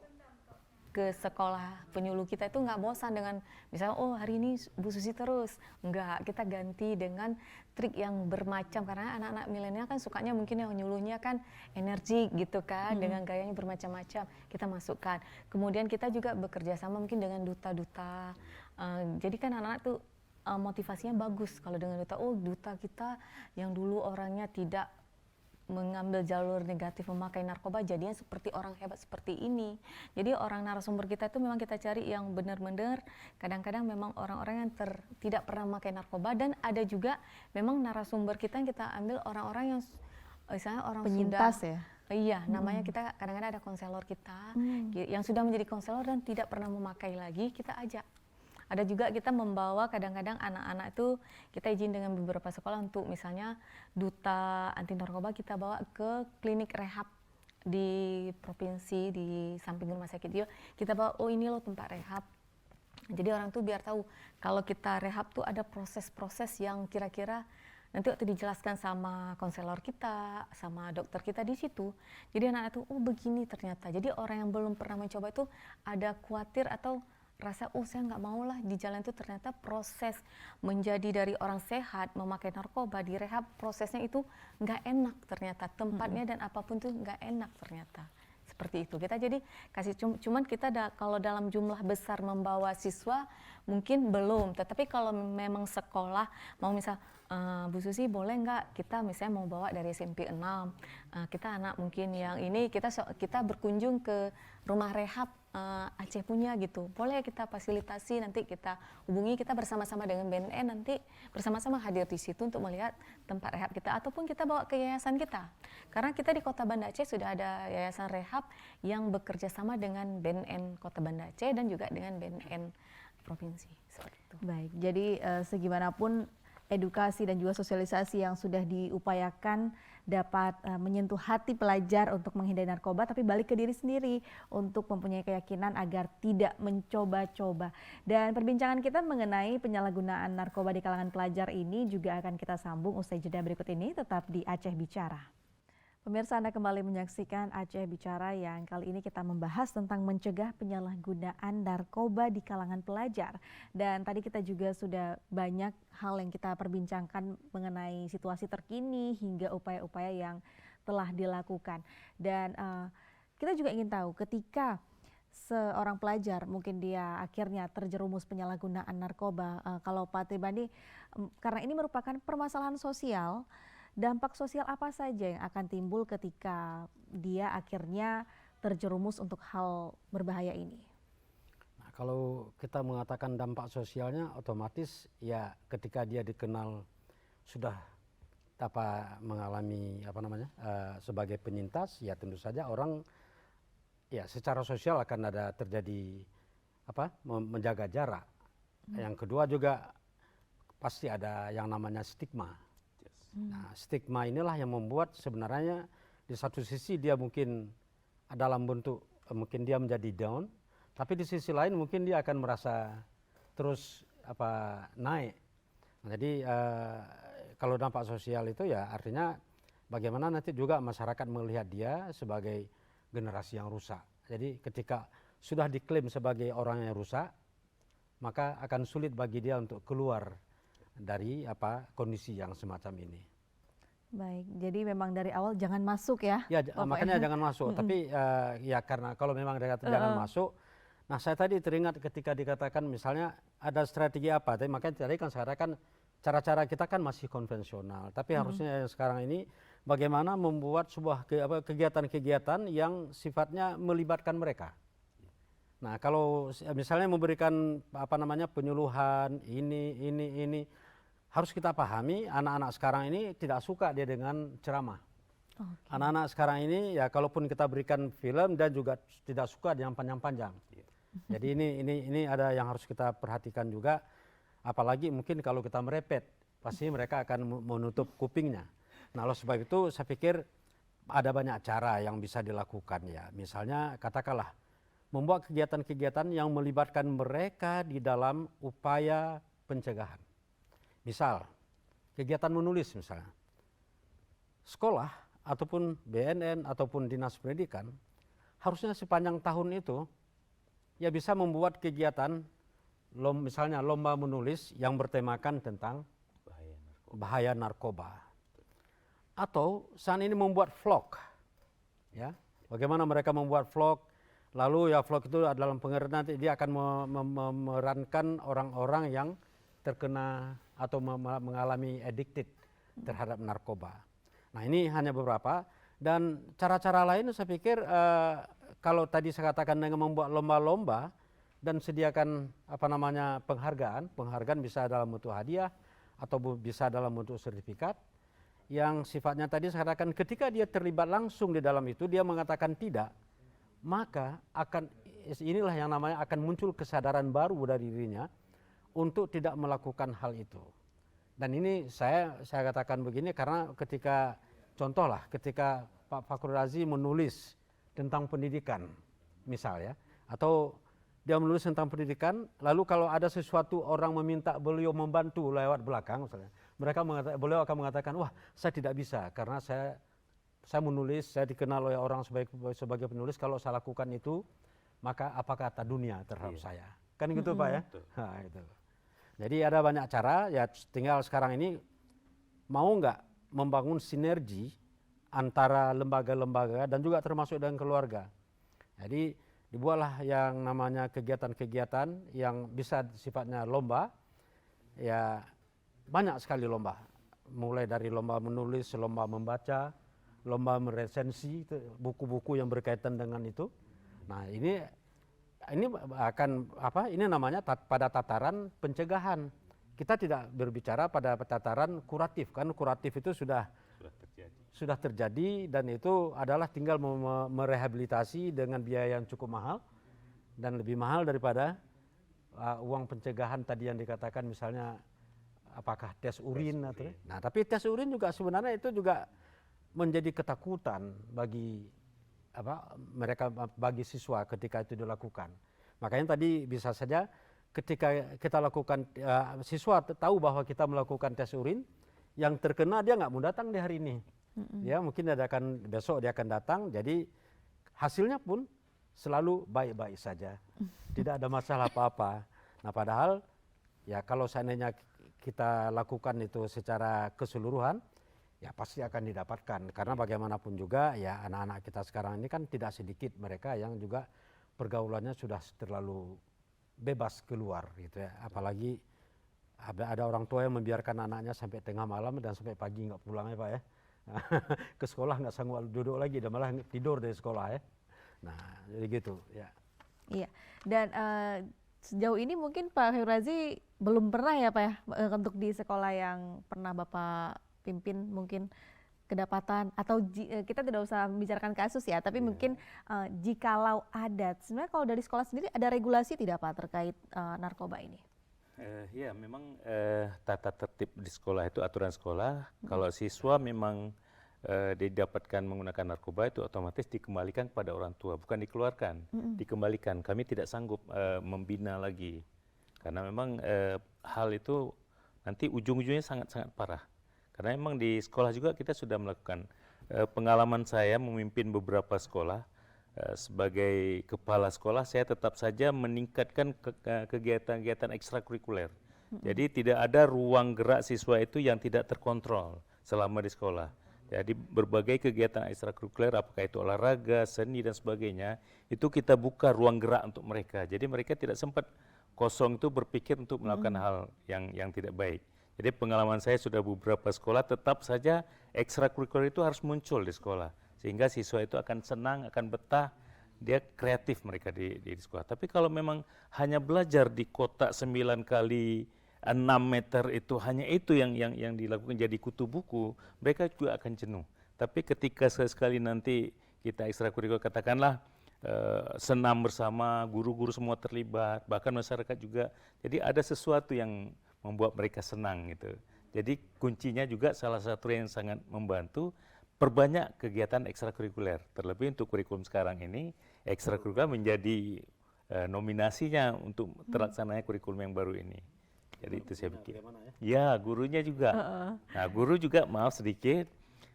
ke sekolah penyuluh kita itu nggak bosan dengan misalnya oh hari ini Bu Susi terus, enggak, kita ganti dengan trik yang bermacam karena anak-anak milenial kan sukanya mungkin yang nyuluhnya kan energi gitu kan, dengan gayanya bermacam-macam kita masukkan. Kemudian kita juga bekerja sama mungkin dengan duta-duta, jadi kan anak-anak tuh motivasinya bagus kalau dengan duta, oh duta kita yang dulu orangnya tidak mengambil jalur negatif memakai narkoba jadinya seperti orang hebat seperti ini. Jadi orang narasumber kita itu memang kita cari yang benar-benar kadang-kadang memang orang-orang yang tidak pernah memakai narkoba, dan ada juga memang narasumber kita yang kita ambil orang-orang yang misalnya orang penyintas sudah, ya. Iya, namanya kita kadang-kadang ada konselor kita yang sudah menjadi konselor dan tidak pernah memakai lagi, kita ajak. Ada juga kita membawa kadang-kadang anak-anak itu kita izin dengan beberapa sekolah untuk misalnya duta anti narkoba kita bawa ke klinik rehab di provinsi di samping rumah sakit dia. Kita bawa, oh ini loh tempat rehab. Jadi orang tuh biar tahu kalau kita rehab tuh ada proses-proses yang kira-kira nanti waktu dijelaskan sama konselor kita, sama dokter kita di situ. Jadi anak-anak tuh, oh begini ternyata. Jadi orang yang belum pernah mencoba itu ada khawatir atau rasa, oh saya nggak mau lah di jalan itu, ternyata proses menjadi dari orang sehat memakai narkoba di rehab prosesnya itu nggak enak ternyata, tempatnya dan apapun tuh nggak enak ternyata. Seperti itu kita jadi kasih, cuman kita kalau dalam jumlah besar membawa siswa mungkin belum, tetapi kalau memang sekolah mau misal Bu Susi boleh nggak kita misalnya mau bawa dari SMP 6, kita anak mungkin yang ini kita berkunjung ke rumah rehab Aceh punya gitu, boleh kita fasilitasi, nanti kita hubungi, kita bersama-sama dengan BNN nanti bersama-sama hadir di situ untuk melihat tempat rehab kita, ataupun kita bawa ke yayasan kita, karena kita di Kota Banda Aceh sudah ada yayasan rehab yang bekerja sama dengan BNN Kota Banda Aceh dan juga dengan BNN provinsi, seperti itu. Baik, jadi segimanapun edukasi dan juga sosialisasi yang sudah diupayakan dapat menyentuh hati pelajar untuk menghindari narkoba, tapi balik ke diri sendiri untuk mempunyai keyakinan agar tidak mencoba-coba. Dan perbincangan kita mengenai penyalahgunaan narkoba di kalangan pelajar ini juga akan kita sambung usai jeda berikut ini, tetap di Aceh Bicara. Pemirsa, Anda kembali menyaksikan Aceh Bicara yang kali ini kita membahas tentang mencegah penyalahgunaan narkoba di kalangan pelajar. Dan tadi kita juga sudah banyak hal yang kita perbincangkan mengenai situasi terkini hingga upaya-upaya yang telah dilakukan. Dan kita juga ingin tahu ketika seorang pelajar mungkin dia akhirnya terjerumus penyalahgunaan narkoba, kalau Pak Tribandi, karena ini merupakan permasalahan sosial, dampak sosial apa saja yang akan timbul ketika dia akhirnya terjerumus untuk hal berbahaya ini? Nah, kalau kita mengatakan dampak sosialnya, otomatis ya ketika dia dikenal sudah mengalami sebagai penyintas, ya tentu saja orang ya secara sosial akan ada terjadi menjaga jarak. Yang kedua juga pasti ada yang namanya stigma. Nah, stigma inilah yang membuat sebenarnya di satu sisi dia mungkin dalam bentuk mungkin dia menjadi down, tapi di sisi lain mungkin dia akan merasa terus naik. Nah, jadi kalau dampak sosial itu ya artinya bagaimana nanti juga masyarakat melihat dia sebagai generasi yang rusak. Jadi ketika sudah diklaim sebagai orang yang rusak, maka akan sulit bagi dia untuk keluar dari kondisi yang semacam ini. Baik, jadi memang dari awal jangan masuk ya. Ya, makanya jangan masuk. Tapi ya karena kalau memang jangan masuk, nah saya tadi teringat ketika dikatakan misalnya ada strategi apa, tapi makanya tadi kan saya katakan cara-cara kita kan masih konvensional. Tapi harusnya sekarang ini bagaimana membuat sebuah kegiatan-kegiatan yang sifatnya melibatkan mereka. Nah, kalau misalnya memberikan penyuluhan ini harus kita pahami anak-anak sekarang ini tidak suka dia dengan ceramah. Okay. Anak-anak sekarang ini ya kalaupun kita berikan film dan juga tidak suka yang panjang-panjang. Jadi ini ada yang harus kita perhatikan juga, apalagi mungkin kalau kita merepet pasti mereka akan menutup kupingnya. Nah, oleh sebab itu saya pikir ada banyak cara yang bisa dilakukan ya. Misalnya katakanlah membuat kegiatan-kegiatan yang melibatkan mereka di dalam upaya pencegahan. Misal, kegiatan menulis misalnya. Sekolah ataupun BNN ataupun Dinas Pendidikan harusnya sepanjang tahun itu ya bisa membuat kegiatan misalnya lomba menulis yang bertemakan tentang bahaya narkoba. Atau saat ini membuat vlog. Ya, bagaimana mereka membuat vlog, lalu ya vlog itu dalam pengertian nanti dia akan memerankan orang-orang yang terkena atau mengalami addicted terhadap narkoba. Nah, ini hanya beberapa dan cara-cara lain saya pikir kalau tadi saya katakan dengan membuat lomba-lomba dan sediakan penghargaan bisa dalam bentuk hadiah atau bisa dalam bentuk sertifikat yang sifatnya tadi saya katakan ketika dia terlibat langsung di dalam itu dia mengatakan tidak, maka inilah yang namanya akan muncul kesadaran baru dari dirinya untuk tidak melakukan hal itu. Dan ini saya katakan begini karena ketika ketika Pak Fakhrul Razi menulis tentang pendidikan misalnya, atau dia menulis tentang pendidikan, lalu kalau ada sesuatu orang meminta beliau membantu lewat belakang misalnya, beliau akan mengatakan, wah saya tidak bisa karena saya menulis, saya dikenal oleh orang sebagai penulis, kalau saya lakukan itu maka apa kata dunia terhadap saya. Kan gitu Pak ya? Nah, itu. Jadi ada banyak cara, ya tinggal sekarang ini mau nggak membangun sinergi antara lembaga-lembaga dan juga termasuk dengan keluarga. Jadi dibuatlah yang namanya kegiatan-kegiatan yang bisa sifatnya lomba, ya banyak sekali lomba. Mulai dari lomba menulis, lomba membaca, lomba meresensi buku-buku yang berkaitan dengan itu. Nah, ini akan ini namanya pada tataran pencegahan. Kita tidak berbicara pada tataran kuratif, kan kuratif itu sudah terjadi dan itu adalah tinggal merehabilitasi dengan biaya yang cukup mahal dan lebih mahal daripada uang pencegahan tadi yang dikatakan misalnya apakah tes urin atau. Nah, tapi tes urin juga sebenarnya itu juga menjadi ketakutan bagi bagi siswa ketika itu dilakukan. Makanya tadi bisa saja ketika kita lakukan, siswa tahu bahwa kita melakukan tes urin, yang terkena dia nggak mau datang di hari ini. Ya mungkin besok dia akan datang, jadi hasilnya pun selalu baik-baik saja. Tidak ada masalah apa-apa. Nah, padahal ya kalau seandainya kita lakukan itu secara keseluruhan, ya pasti akan didapatkan karena bagaimanapun juga ya anak-anak kita sekarang ini kan tidak sedikit mereka yang juga pergaulannya sudah terlalu bebas keluar gitu ya, apalagi ada orang tua yang membiarkan anaknya sampai tengah malam dan sampai pagi nggak pulang ya Pak ya. Ke sekolah nggak sanggup duduk lagi dan malah tidur dari sekolah ya. Nah jadi gitu ya. Iya, dan sejauh ini mungkin Pak Fakhrul Razi belum pernah ya Pak ya untuk di sekolah yang pernah Bapak pimpin mungkin kedapatan atau kita tidak usah membicarakan kasus ya, tapi mungkin jikalau ada, sebenarnya kalau dari sekolah sendiri ada regulasi tidak Pak terkait narkoba ini? Ya, memang tata tertib di sekolah itu aturan sekolah. Kalau siswa memang didapatkan menggunakan narkoba itu otomatis dikembalikan kepada orang tua, bukan dikeluarkan, dikembalikan. Kami tidak sanggup membina lagi, karena memang hal itu nanti ujung-ujungnya sangat-sangat parah. Karena memang di sekolah juga kita sudah melakukan pengalaman saya memimpin beberapa sekolah. Sebagai kepala sekolah saya tetap saja meningkatkan kegiatan-kegiatan ekstrakurikuler. Jadi tidak ada ruang gerak siswa itu yang tidak terkontrol selama di sekolah. Jadi berbagai kegiatan ekstrakurikuler, apakah itu olahraga, seni dan sebagainya, itu kita buka ruang gerak untuk mereka. Jadi mereka tidak sempat kosong itu berpikir untuk melakukan hal yang tidak baik. Jadi pengalaman saya sudah beberapa sekolah tetap saja ekstrakurikuler itu harus muncul di sekolah. Sehingga siswa itu akan senang, akan betah, dia kreatif mereka di sekolah. Tapi kalau memang hanya belajar di kotak 9 kali 6 meter itu, hanya itu yang dilakukan jadi kutu buku, mereka juga akan jenuh. Tapi ketika sekali nanti kita ekstrakurikuler, katakanlah senam bersama, guru-guru semua terlibat, bahkan masyarakat juga, jadi ada sesuatu yang membuat mereka senang gitu. Jadi kuncinya juga salah satu yang sangat membantu, perbanyak kegiatan ekstrakurikuler. Terlebih untuk kurikulum sekarang ini, ekstrakurikuler menjadi nominasinya untuk terlaksananya kurikulum yang baru ini. Jadi itu saya pikir. Ya, gurunya juga. Nah, guru juga maaf sedikit,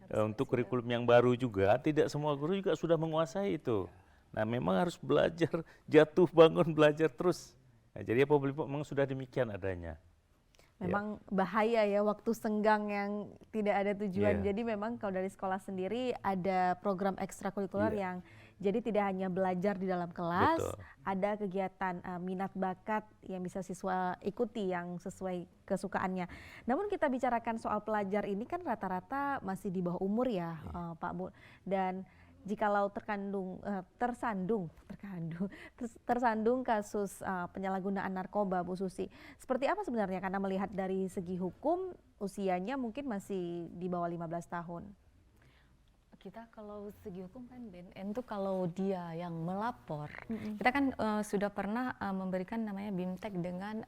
untuk kurikulum yang baru juga, tidak semua guru juga sudah menguasai itu. Nah, memang harus belajar, jatuh bangun, belajar terus. Nah, jadi apabila memang sudah demikian adanya. Memang bahaya ya waktu senggang yang tidak ada tujuan. Jadi memang kalau dari sekolah sendiri ada program ekstrakurikuler yang jadi tidak hanya belajar di dalam kelas, ada kegiatan minat bakat yang bisa siswa ikuti yang sesuai kesukaannya. Namun kita bicarakan soal pelajar ini kan rata-rata masih di bawah umur ya Pak Bu. Dan jikalau tersandung kasus penyalahgunaan narkoba Bu Susi, seperti apa sebenarnya? Karena melihat dari segi hukum usianya mungkin masih di bawah 15 tahun. Kita kalau segi hukum kan BNN itu kalau dia yang melapor, kita kan sudah pernah memberikan namanya BIMTEK dengan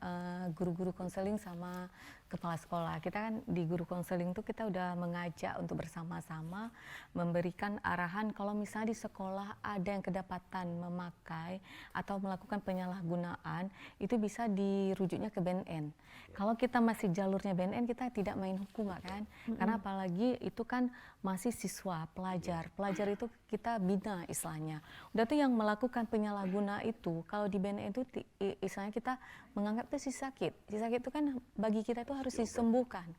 guru-guru konseling sama kepala sekolah. Kita kan di guru konseling itu kita udah mengajak untuk bersama-sama memberikan arahan kalau misalnya di sekolah ada yang kedapatan memakai atau melakukan penyalahgunaan, itu bisa dirujuknya ke BNN. Kalau kita masih jalurnya BNN, kita tidak main hukum kan, karena apalagi itu kan masih siswa, pelajar itu kita bina istilahnya. Udah tuh yang melakukan penyalahguna itu, kalau di BNN itu istilahnya kita menganggap itu si sakit itu kan bagi kita itu harus disembuhkan.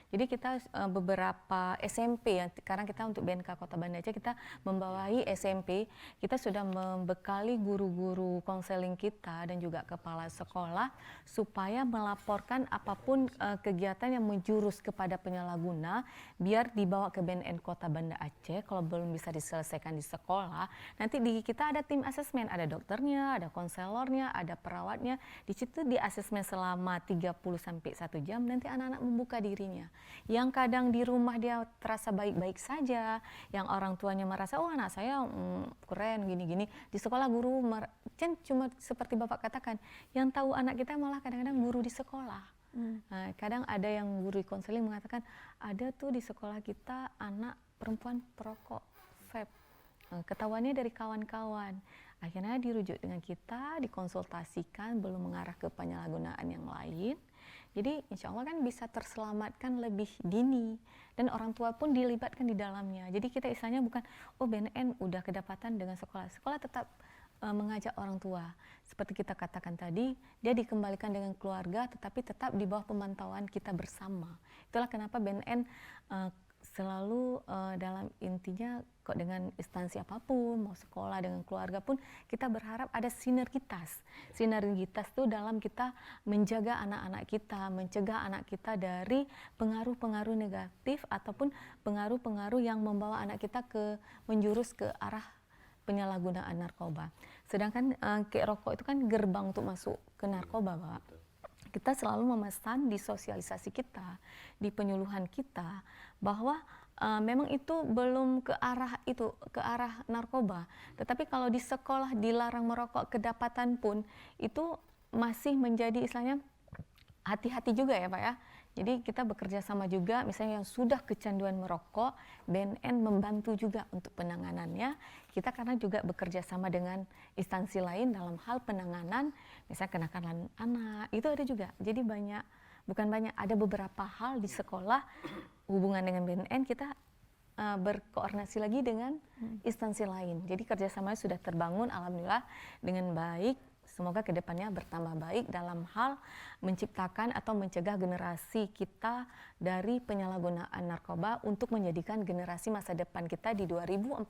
Jadi kita beberapa SMP yang sekarang kita untuk BNK Kota Banda Aceh kita membawahi SMP, kita sudah membekali guru-guru konseling kita dan juga kepala sekolah supaya melaporkan apapun kegiatan yang menjurus kepada penyalahguna biar dibawa ke BNN Kota Banda Aceh. Kalau belum bisa diselesaikan di sekolah, nanti di kita ada tim asesmen, ada dokternya, ada konselornya, ada perawatnya. Di situ di asesmen selama 30 sampai 1 jam, nanti anak-anak membuka dirinya. Yang kadang di rumah dia terasa baik-baik saja, yang orang tuanya merasa, oh anak saya keren gini-gini. Di sekolah guru, cuma seperti Bapak katakan, yang tahu anak kita malah kadang-kadang guru di sekolah. Nah, kadang ada yang guru konseling mengatakan, ada tuh di sekolah kita anak perempuan perokok, vape. Ketahuannya dari kawan-kawan. Akhirnya dirujuk dengan kita, dikonsultasikan, belum mengarah ke penyalahgunaan yang lain. Jadi insya Allah kan bisa terselamatkan lebih dini dan orang tua pun dilibatkan di dalamnya. Jadi kita istilahnya bukan, oh BNN udah kedapatan dengan sekolah. Sekolah tetap mengajak orang tua. Seperti kita katakan tadi, dia dikembalikan dengan keluarga tetapi tetap di bawah pemantauan kita bersama. Itulah kenapa BNN selalu dalam intinya kok dengan instansi apapun, mau sekolah dengan keluarga pun kita berharap ada sinergitas. Sinergitas itu dalam kita menjaga anak-anak kita, mencegah anak kita dari pengaruh-pengaruh negatif ataupun pengaruh-pengaruh yang membawa anak kita menjurus ke arah penyalahgunaan narkoba. Sedangkan kayak rokok itu kan gerbang untuk masuk ke narkoba, Pak. kita selalu memesan di sosialisasi kita, di penyuluhan kita, bahwa memang itu belum ke arah narkoba. Tetapi kalau di sekolah dilarang merokok kedapatan pun, itu masih menjadi istilahnya hati-hati juga ya Pak ya. Jadi kita bekerja sama juga, misalnya yang sudah kecanduan merokok, BNN membantu juga untuk penanganannya. Kita karena juga bekerja sama dengan instansi lain dalam hal penanganan, misalnya kenakalan anak, itu ada juga. Jadi ada beberapa hal di sekolah, hubungan dengan BNN kita berkoordinasi lagi dengan instansi lain. Jadi kerjasamanya sudah terbangun, alhamdulillah dengan baik. Semoga kedepannya bertambah baik dalam hal menciptakan atau mencegah generasi kita dari penyalahgunaan narkoba untuk menjadikan generasi masa depan kita di 2045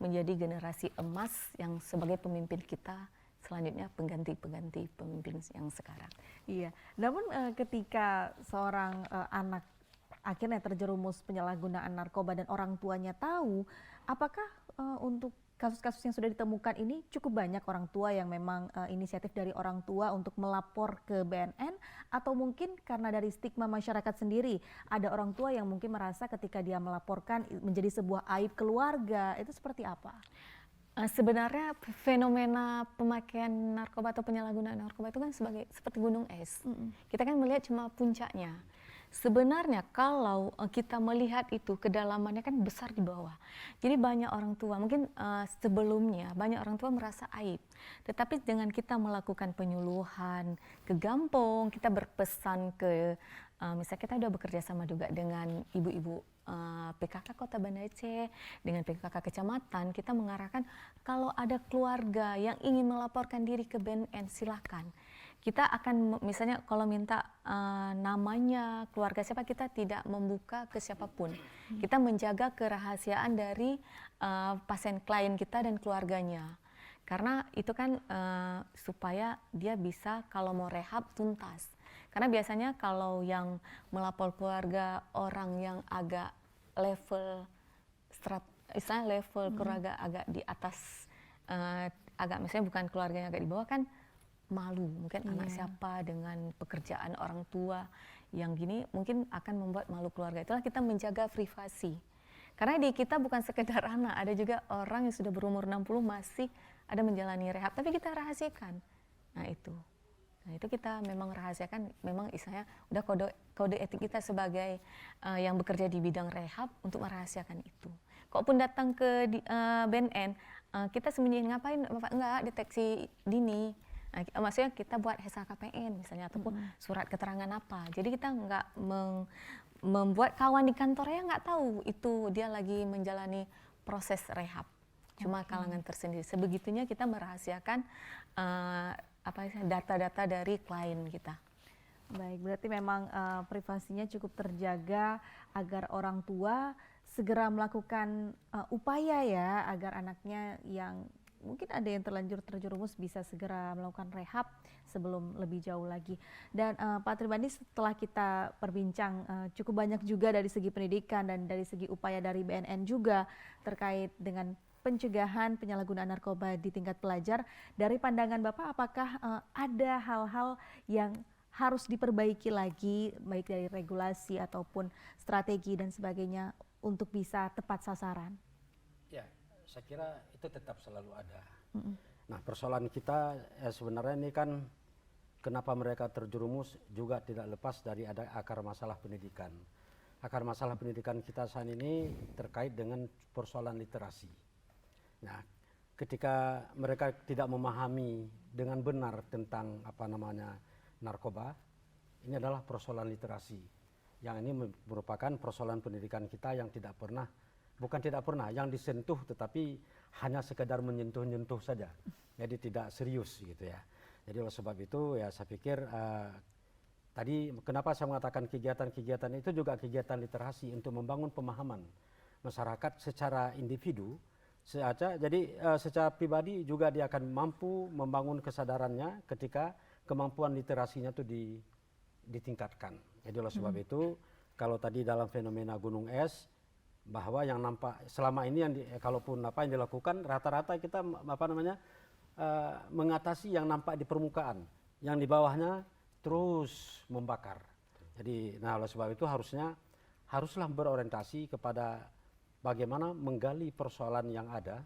menjadi generasi emas yang sebagai pemimpin kita selanjutnya pengganti pemimpin yang sekarang. Iya, namun ketika seorang anak akhirnya terjerumus penyalahgunaan narkoba dan orang tuanya tahu, apakah untuk kasus-kasus yang sudah ditemukan ini cukup banyak orang tua yang memang inisiatif dari orang tua untuk melapor ke BNN, atau mungkin karena dari stigma masyarakat sendiri ada orang tua yang mungkin merasa ketika dia melaporkan menjadi sebuah aib keluarga, itu seperti apa? Sebenarnya fenomena pemakaian narkoba atau penyalahgunaan narkoba itu kan seperti gunung es. Kita kan melihat cuma puncaknya. Sebenarnya kalau kita melihat itu kedalamannya kan besar di bawah. Jadi banyak orang tua, mungkin sebelumnya banyak orang tua merasa aib. Tetapi dengan kita melakukan penyuluhan ke Gampong, kita berpesan ke, misalnya kita sudah bekerja sama juga dengan ibu-ibu PKK Kota Banda Aceh, dengan PKK Kecamatan, kita mengarahkan kalau ada keluarga yang ingin melaporkan diri ke BNN, silakan. Kita akan misalnya kalau minta namanya keluarga siapa, kita tidak membuka ke siapapun. Kita menjaga kerahasiaan dari pasien klien kita dan keluarganya. Karena itu kan supaya dia bisa kalau mau rehab tuntas. Karena biasanya kalau yang melapor keluarga orang yang agak level keluarga agak di atas, agak misalnya bukan keluarga yang agak di bawah kan malu, mungkin anak siapa dengan pekerjaan orang tua yang gini mungkin akan membuat malu keluarga. Itulah kita menjaga privasi. Karena di kita bukan sekedar anak, ada juga orang yang sudah berumur 60 masih ada menjalani rehab, tapi kita rahasiakan. Nah itu kita memang rahasiakan, memang istilahnya udah kode etik kita sebagai yang bekerja di bidang rehab untuk merahasiakan itu. Kalaupun datang ke BNN, kita sembunyiin ngapain, Bapak? Enggak, deteksi dini. Nah, maksudnya kita buat SHKPN misalnya, ataupun surat keterangan apa. Jadi kita nggak membuat kawan di kantornya nggak tahu itu dia lagi menjalani proses rehab. Cuma kalangan tersendiri. Sebegitunya kita merahasiakan data-data dari klien kita. Baik, berarti memang privasinya cukup terjaga agar orang tua segera melakukan upaya ya agar anaknya yang mungkin ada yang terlanjur terjerumus bisa segera melakukan rehab sebelum lebih jauh lagi. Dan Pak Tribandi, setelah kita perbincang cukup banyak juga dari segi pendidikan dan dari segi upaya dari BNN juga terkait dengan pencegahan penyalahgunaan narkoba di tingkat pelajar. Dari pandangan Bapak, apakah ada hal-hal yang harus diperbaiki lagi baik dari regulasi ataupun strategi dan sebagainya untuk bisa tepat sasaran? Ya, saya kira itu tetap selalu ada. Nah, persoalan kita sebenarnya ini kan kenapa mereka terjerumus juga tidak lepas dari ada akar masalah pendidikan. Akar masalah pendidikan kita saat ini terkait dengan persoalan literasi. Nah, ketika mereka tidak memahami dengan benar tentang narkoba, ini adalah persoalan literasi. Yang ini merupakan persoalan pendidikan kita yang yang disentuh tetapi hanya sekedar menyentuh-nyentuh saja. Jadi tidak serius gitu ya. Jadi oleh sebab itu ya saya pikir tadi kenapa saya mengatakan kegiatan-kegiatan itu juga kegiatan literasi untuk membangun pemahaman masyarakat secara individu. Jadi secara pribadi juga dia akan mampu membangun kesadarannya ketika kemampuan literasinya itu ditingkatkan. Jadi oleh sebab itu kalau tadi dalam fenomena gunung es bahwa yang nampak selama ini kalaupun apa yang dilakukan rata-rata kita mengatasi yang nampak di permukaan, yang di bawahnya terus membakar. Jadi, nah oleh sebab itu haruslah berorientasi kepada bagaimana menggali persoalan yang ada,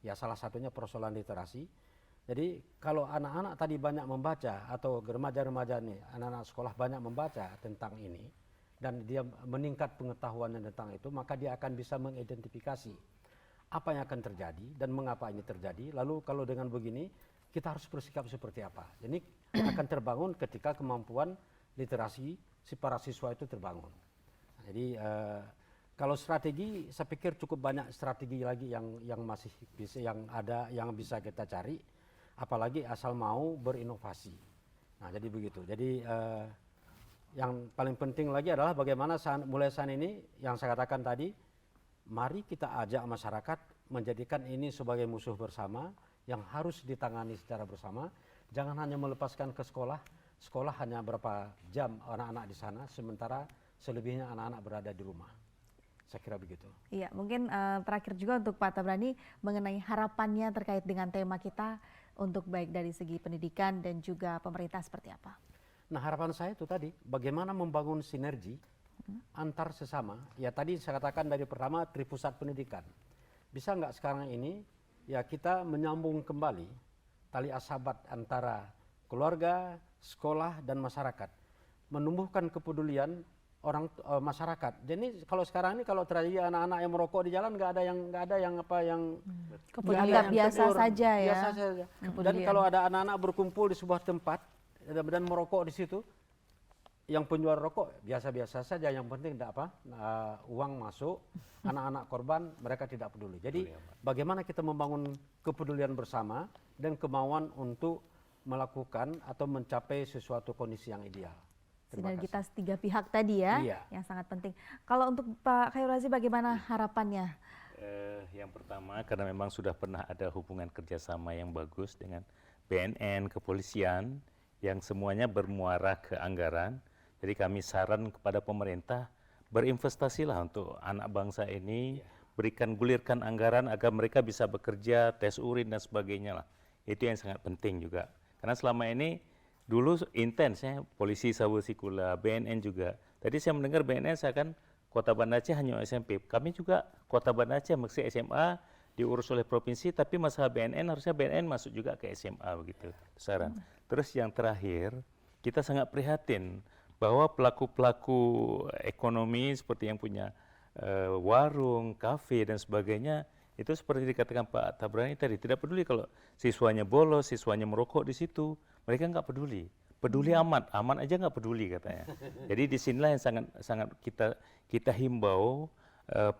ya salah satunya persoalan literasi. Jadi kalau anak-anak tadi banyak membaca atau remaja-remaja nih, anak-anak sekolah banyak membaca tentang ini dan dia meningkat pengetahuannya tentang itu, maka dia akan bisa mengidentifikasi apa yang akan terjadi dan mengapa ini terjadi. Lalu kalau dengan begini kita harus bersikap seperti apa. Ini akan terbangun ketika kemampuan literasi si para siswa itu terbangun. Jadi kalau strategi, saya pikir cukup banyak strategi lagi yang masih bisa, yang bisa kita cari, apalagi asal mau berinovasi. Nah, jadi begitu. Jadi yang paling penting lagi adalah bagaimana mulai saat ini yang saya katakan tadi, mari kita ajak masyarakat menjadikan ini sebagai musuh bersama yang harus ditangani secara bersama. Jangan hanya melepaskan ke sekolah hanya berapa jam anak-anak di sana, sementara selebihnya anak-anak berada di rumah. Saya kira begitu. Iya, mungkin terakhir juga untuk Pak Tabrani mengenai harapannya terkait dengan tema kita untuk baik dari segi pendidikan dan juga pemerintah seperti apa? Nah, harapan saya itu tadi, bagaimana membangun sinergi antar sesama. Ya tadi saya katakan dari pertama tripusat pendidikan. Bisa nggak sekarang ini ya kita menyambung kembali tali asabat antara keluarga, sekolah, dan masyarakat. Menumbuhkan kepedulian masyarakat. Jadi kalau sekarang ini kalau terjadi anak-anak yang merokok di jalan nggak ada yang Dianggap biasa saja ya. Biasa saja. Dan kalau ada anak-anak berkumpul di sebuah tempat dan merokok di situ, yang penjual rokok biasa-biasa saja, yang penting tidak uang masuk, anak-anak korban mereka tidak peduli. Jadi bagaimana kita membangun kepedulian bersama dan kemauan untuk melakukan atau mencapai sesuatu kondisi yang ideal. Sinergitas tiga pihak tadi ya, yang sangat penting. Kalau untuk Pak Khairul Razi bagaimana harapannya? Yang pertama, karena memang sudah pernah ada hubungan kerjasama yang bagus dengan BNN, kepolisian, yang semuanya bermuara ke anggaran. Jadi kami saran kepada pemerintah, berinvestasilah untuk anak bangsa ini, gulirkan anggaran agar mereka bisa bekerja, tes urin dan sebagainya lah. Itu yang sangat penting juga. Karena selama ini dulu intens ya, polisi Sabu Sikula, BNN juga. Tadi saya mendengar BNN seakan Kota Banda Aceh hanya SMP. Kami juga Kota Banda Aceh, maksudnya SMA diurus oleh provinsi, tapi masalah BNN harusnya BNN masuk juga ke SMA begitu. Saran. Terus yang terakhir, kita sangat prihatin bahwa pelaku-pelaku ekonomi seperti yang punya warung, kafe dan sebagainya, itu seperti dikatakan Pak Tabrani tadi, tidak peduli kalau siswanya bolos, siswanya merokok di situ, mereka nggak peduli. Peduli amat aja nggak peduli katanya. Jadi disinilah yang sangat kita himbau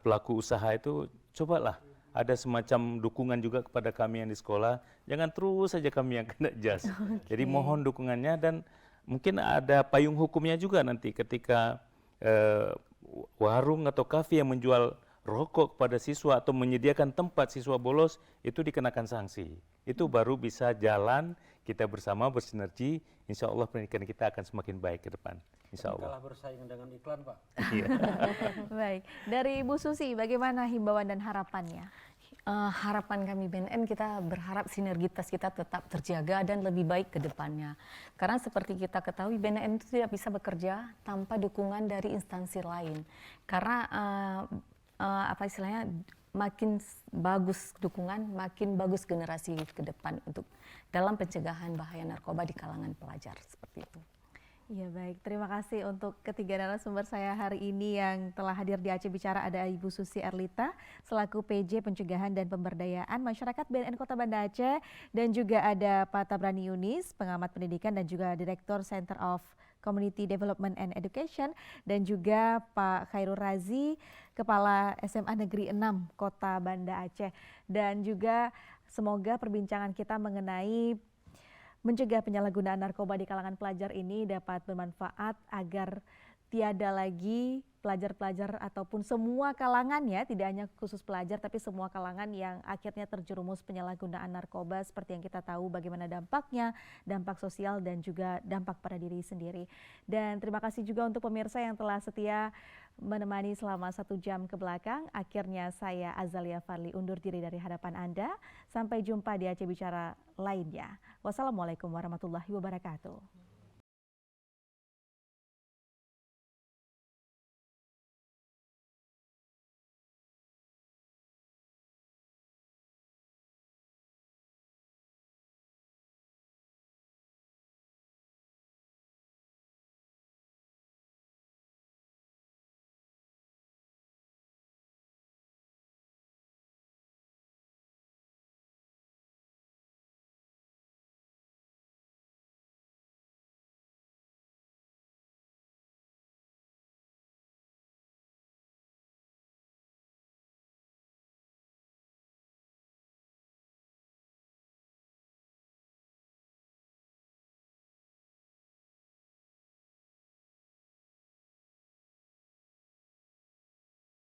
pelaku usaha itu, cobalah ada semacam dukungan juga kepada kami yang di sekolah. Jangan terus saja kami yang kena jas. Jadi mohon dukungannya, dan mungkin ada payung hukumnya juga nanti ketika warung atau kafe yang menjual rokok kepada siswa atau menyediakan tempat siswa bolos itu dikenakan sanksi. Itu baru bisa jalan kita bersama bersinergi. Insya Allah pendidikan kita akan semakin baik ke depan. Insya Allah. Kalah bersaing dengan iklan, Pak. Baik, dari Bu Susi bagaimana himbauan dan harapannya? Harapan kami BNN, kita berharap sinergitas kita tetap terjaga dan lebih baik ke depannya. Karena seperti kita ketahui BNN itu tidak bisa bekerja tanpa dukungan dari instansi lain. Karena apa istilahnya, makin bagus dukungan, makin bagus generasi ke depan untuk dalam pencegahan bahaya narkoba di kalangan pelajar, seperti itu. Ya baik, terima kasih untuk ketiga narasumber saya hari ini yang telah hadir di Aceh Bicara. Ada Ibu Susi Erlita selaku PJ Pencegahan dan Pemberdayaan Masyarakat BNN Kota Banda Aceh, dan juga ada Pak Tabrani Yunis, pengamat pendidikan dan juga Direktur Center of Community Development and Education, dan juga Pak Khairul Razi, Kepala SMA Negeri 6 Kota Banda Aceh. Dan juga semoga perbincangan kita mengenai mencegah penyalahgunaan narkoba di kalangan pelajar ini dapat bermanfaat agar tiada lagi pelajar-pelajar ataupun semua kalangan ya, tidak hanya khusus pelajar tapi semua kalangan yang akhirnya terjerumus penyalahgunaan narkoba, seperti yang kita tahu bagaimana dampaknya, dampak sosial dan juga dampak pada diri sendiri. Dan terima kasih juga untuk pemirsa yang telah setia menemani selama 1 jam ke belakang. Akhirnya saya Azalia Farli undur diri dari hadapan Anda. Sampai jumpa di Aceh Bicara lainnya. Wassalamualaikum warahmatullahi wabarakatuh.